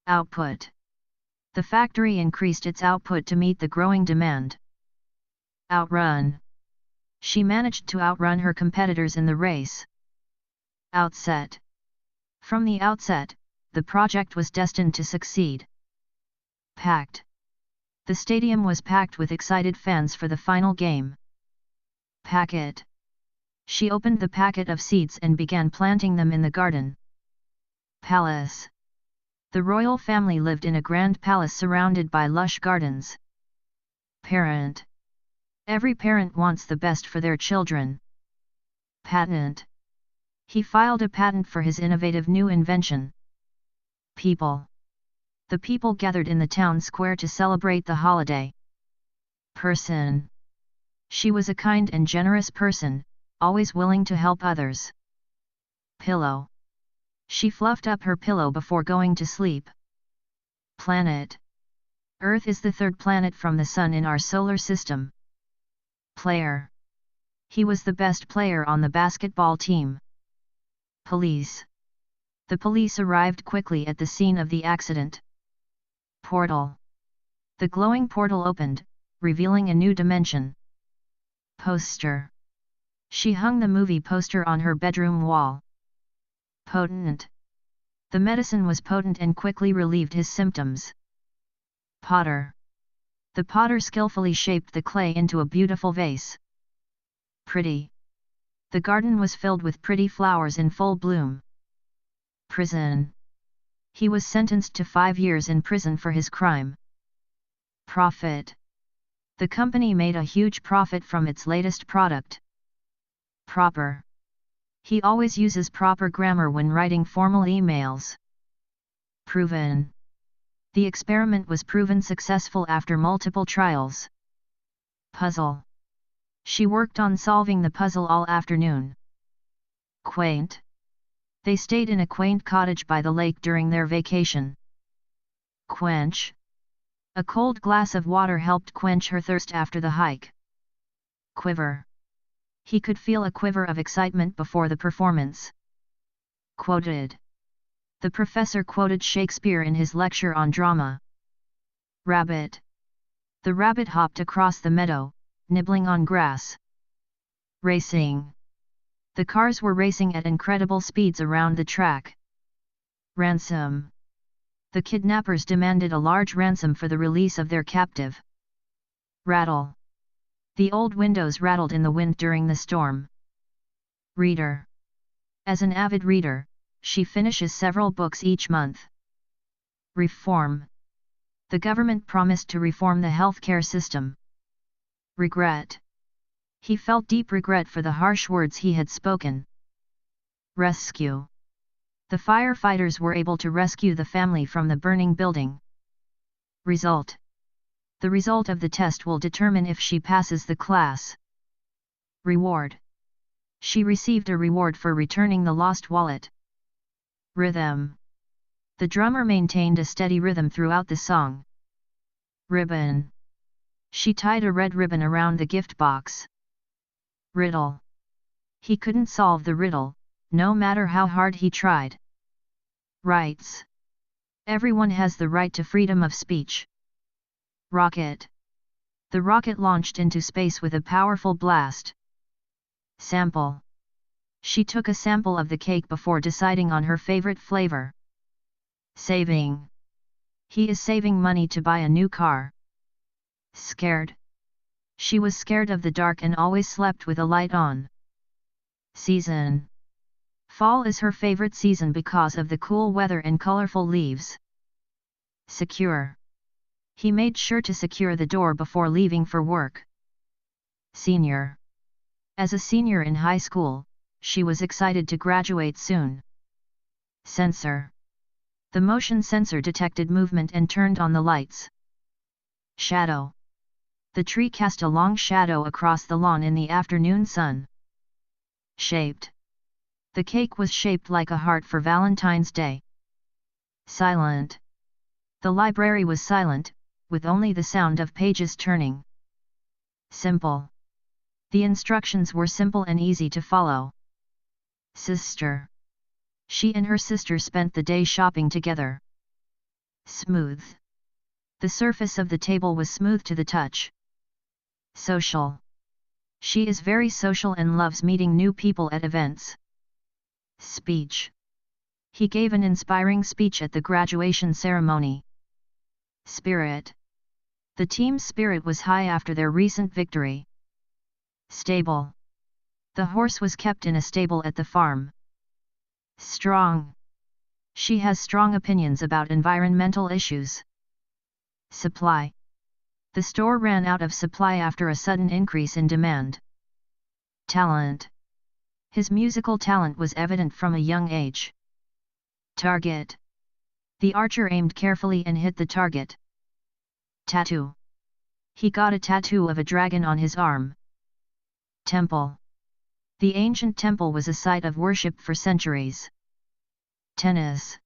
Output. The factory increased its output to meet the growing demand. Outrun. She managed to outrun her competitors in the race. Outset. From the outset, the project was destined to succeed. Packed. The stadium was packed with excited fans for the final game. Packet. She opened the packet of seeds and began planting them in the garden. Palace. The royal family lived in a grand palace surrounded by lush gardens. Parent. Every parent wants the best for their children. Patent. He filed a patent for his innovative new invention. People. The people gathered in the town square to celebrate the holiday. Person. She was a kind and generous person, always willing to help others. Pillow. She fluffed up her pillow before going to sleep. Planet. Earth is the third planet from the Sun in our solar system. Player. He was the best player on the basketball team. Police. The police arrived quickly at the scene of the accident. Portal. The glowing portal opened, revealing a new dimension. Poster. She hung the movie poster on her bedroom wall. Potent. The medicine was potent and quickly relieved his symptoms. Potter. The potter skillfully shaped the clay into a beautiful vase. Pretty. The garden was filled with pretty flowers in full bloom. Prison. He was sentenced to 5 years in prison for his crime. Profit. The company made a huge profit from its latest product. Proper. He always uses proper grammar when writing formal emails. Proven. The experiment was proven successful after multiple trials. Puzzle. She worked on solving the puzzle all afternoon. Quaint. They stayed in a quaint cottage by the lake during their vacation. Quench. A cold glass of water helped quench her thirst after the hike. Quiver. He could feel a quiver of excitement before the performance. Quoted. The professor quoted Shakespeare in his lecture on drama. Rabbit. The rabbit hopped across the meadow, nibbling on grass. Racing. The cars were racing at incredible speeds around the track. Ransom. The kidnappers demanded a large ransom for the release of their captive. Rattle. The old windows rattled in the wind during the storm. Reader. As an avid reader, she finishes several books each month. Reform. The government promised to reform the healthcare system. Regret. He felt deep regret for the harsh words he had spoken. Rescue. The firefighters were able to rescue the family from the burning building. Result. The result of the test will determine if she passes the class. Reward. She received a reward for returning the lost wallet. Rhythm. The drummer maintained a steady rhythm throughout the song. Ribbon. She tied a red ribbon around the gift box. Riddle. He couldn't solve the riddle, no matter how hard he tried. Rights. Everyone has the right to freedom of speech. Rocket. The rocket launched into space with a powerful blast. Sample. She took a sample of the cake before deciding on her favorite flavor. Saving. He is saving money to buy a new car. Scared. She was scared of the dark and always slept with a light on. Season. Fall is her favorite season because of the cool weather and colorful leaves. Secure. He made sure to secure the door before leaving for work. Senior. As a senior in high school, she was excited to graduate soon. Sensor. The motion sensor detected movement and turned on the lights. Shadow. The tree cast a long shadow across the lawn in the afternoon sun. Shaped. The cake was shaped like a heart for Valentine's Day. Silent. The library was silent, with only the sound of pages turning. Simple. The instructions were simple and easy to follow. Sister. She and her sister spent the day shopping together. Smooth. The surface of the table was smooth to the touch. Social. She is very social and loves meeting new people at events. Speech. He gave an inspiring speech at the graduation ceremony. Spirit. The team's spirit was high after their recent victory. Stable. The horse was kept in a stable at the farm. Strong. She has strong opinions about environmental issues. Supply. The store ran out of supply after a sudden increase in demand. Talent. His musical talent was evident from a young age. Target. The archer aimed carefully and hit the target. Tattoo. He got a tattoo of a dragon on his arm. Temple. The ancient temple was a site of worship for centuries. Tennis.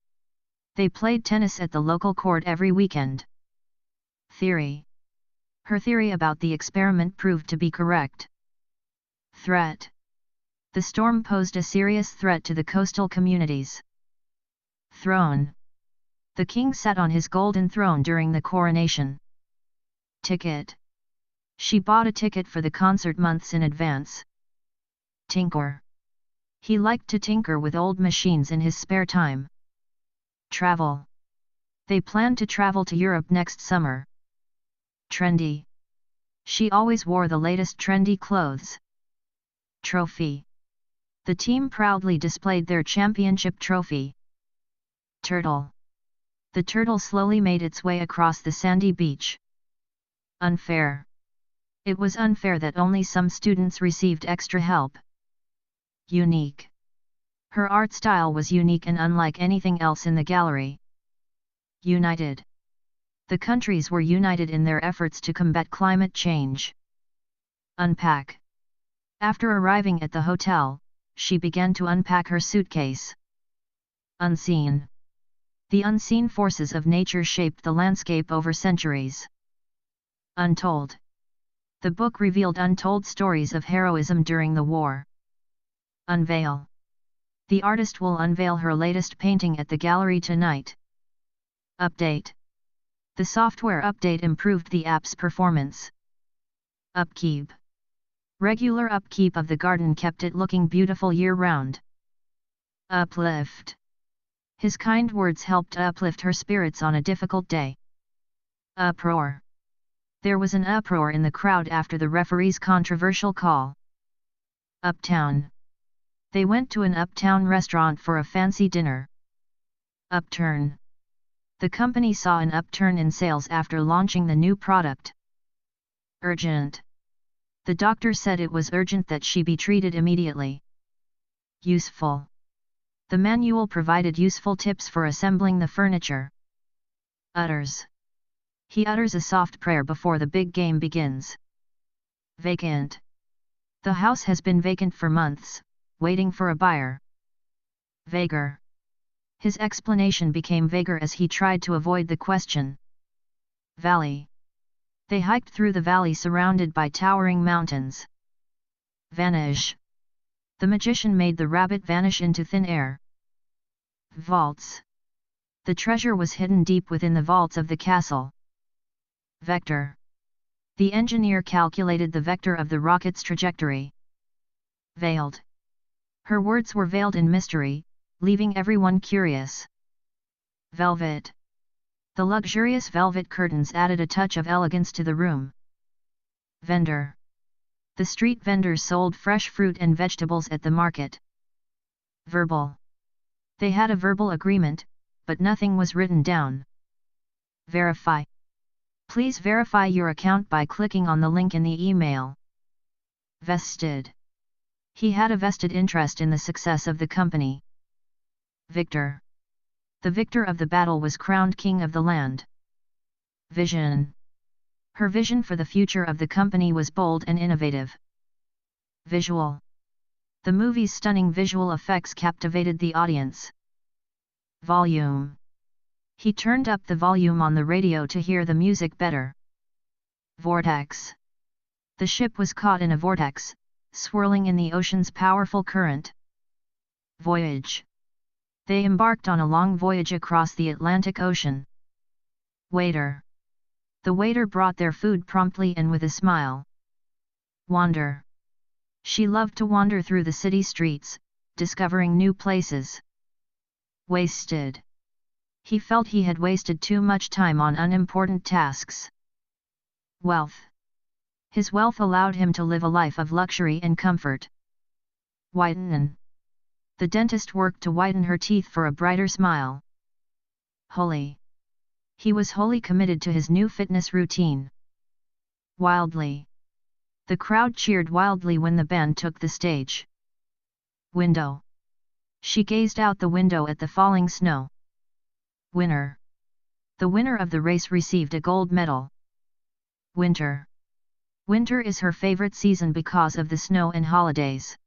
They played tennis at the local court every weekend. Theory. Her theory about the experiment proved to be correct. Threat. The storm posed a serious threat to the coastal communities. Throne. The king sat on his golden throne during the coronation. Ticket. She bought a ticket for the concert months in advance. Tinker. He liked to tinker with old machines in his spare time. Travel. They planned to travel to Europe next summer. Trendy. She always wore the latest trendy clothes. Trophy. The team proudly displayed their championship trophy. Turtle. The turtle slowly made its way across the sandy beach. Unfair. It was unfair that only some students received extra help. Unique. Her art style was unique and unlike anything else in the gallery. United. The countries were united in their efforts to combat climate change. Unpack. After arriving at the hotel, she began to unpack her suitcase. Unseen. The unseen forces of nature shaped the landscape over centuries. Untold. The book revealed untold stories of heroism during the war. Unveil. The artist will unveil her latest painting at the gallery tonight. Update. The software update improved the app's performance. Upkeep. Regular upkeep of the garden kept it looking beautiful year-round. Uplift. His kind words helped uplift her spirits on a difficult day. Uproar. There was an uproar in the crowd after the referee's controversial call. Uptown. They went to an uptown restaurant for a fancy dinner. Upturn. The company saw an upturn in sales after launching the new product. Urgent. The doctor said it was urgent that she be treated immediately. Useful. The manual provided useful tips for assembling the furniture. Utters. He utters a soft prayer before the big game begins. Vacant. The house has been vacant for months, waiting for a buyer. Vaguer. His explanation became vaguer as he tried to avoid the question. Valley. They hiked through the valley surrounded by towering mountains. Vanish. The magician made the rabbit vanish into thin air. Vaults. The treasure was hidden deep within the vaults of the castle. Vector. The engineer calculated the vector of the rocket's trajectory. Veiled. Her words were veiled in mystery, leaving everyone curious. Velvet. The luxurious velvet curtains added a touch of elegance to the room. Vendor. The street vendors sold fresh fruit and vegetables at the market. Verbal. They had a verbal agreement, but nothing was written down. Verify. Please verify your account by clicking on the link in the email. Vested. He had a vested interest in the success of the company. Victor. The victor of the battle was crowned king of the land. Vision. Her vision for the future of the company was bold and innovative. Visual. The movie's stunning visual effects captivated the audience. Volume. He turned up the volume on the radio to hear the music better. Vortex. The ship was caught in a vortex, swirling in the ocean's powerful current. Voyage. They embarked on a long voyage across the Atlantic Ocean. Waiter. The waiter brought their food promptly and with a smile. Wander. She loved to wander through the city streets, discovering new places. Wasted. He felt he had wasted too much time on unimportant tasks. Wealth. His wealth allowed him to live a life of luxury and comfort. Whiten. The dentist worked to whiten her teeth for a brighter smile. Holy. He was wholly committed to his new fitness routine. Wildly. The crowd cheered wildly when the band took the stage. Window. She gazed out the window at the falling snow. Winner. The winner of the race received a gold medal. Winter. Winter is her favorite season because of the snow and holidays.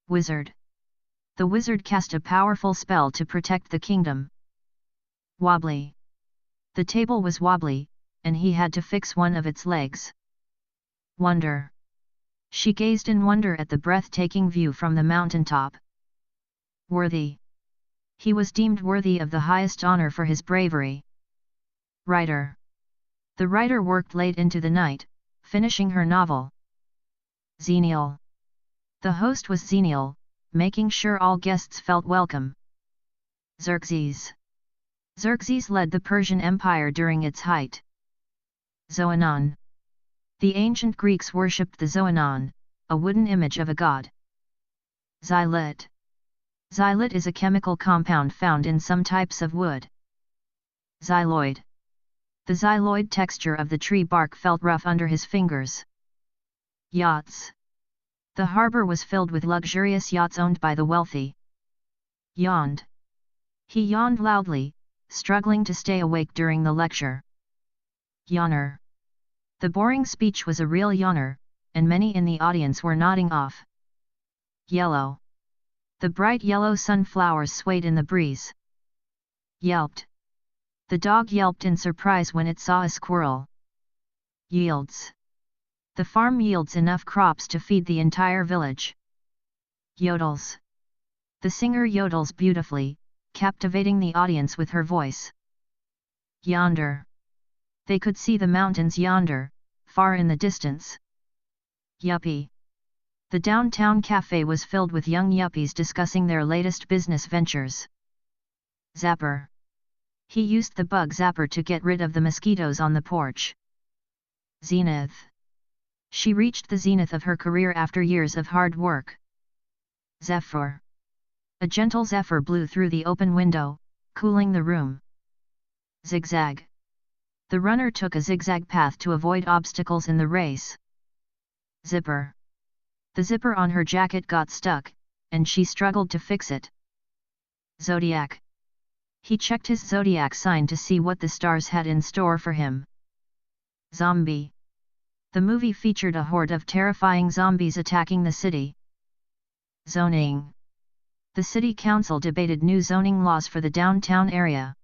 Wizard. The wizard cast a powerful spell to protect the kingdom. Wobbly. The table was wobbly, and he had to fix one of its legs. Wonder. She gazed in wonder at the breathtaking view from the mountaintop. Worthy. He was deemed worthy of the highest honor for his bravery. Writer. The writer worked late into the night, finishing her novel. Xenial. The host was Xenial, making sure all guests felt welcome. Xerxes. Xerxes led the Persian Empire during its height. Zoanon. The ancient Greeks worshipped the Zoanon, a wooden image of a god. Xylite. Xylite is a chemical compound found in some types of wood. Xyloid. The xyloid texture of the tree bark felt rough under his fingers. Yachts. The harbor was filled with luxurious yachts owned by the wealthy. Yawned. He yawned loudly, struggling to stay awake during the lecture. Yawner. The boring speech was a real yawner, and many in the audience were nodding off. Yellow. The bright yellow sunflowers swayed in the breeze. Yelped. The dog yelped in surprise when it saw a squirrel. Yields. The farm yields enough crops to feed the entire village. Yodels. The singer yodels beautifully, captivating the audience with her voice. Yonder. They could see the mountains yonder, far in the distance. Yuppie. The downtown cafe was filled with young yuppies discussing their latest business ventures. Zapper. He used the bug zapper to get rid of the mosquitoes on the porch. Zenith. She reached the zenith of her career after years of hard work. Zephyr. A gentle zephyr blew through the open window, cooling the room. Zigzag. The runner took a zigzag path to avoid obstacles in the race. Zipper. The zipper on her jacket got stuck, and she struggled to fix it. Zodiac. He checked his zodiac sign to see what the stars had in store for him. Zombie. The movie featured a horde of terrifying zombies attacking the city. Zoning. The city council debated new zoning laws for the downtown area.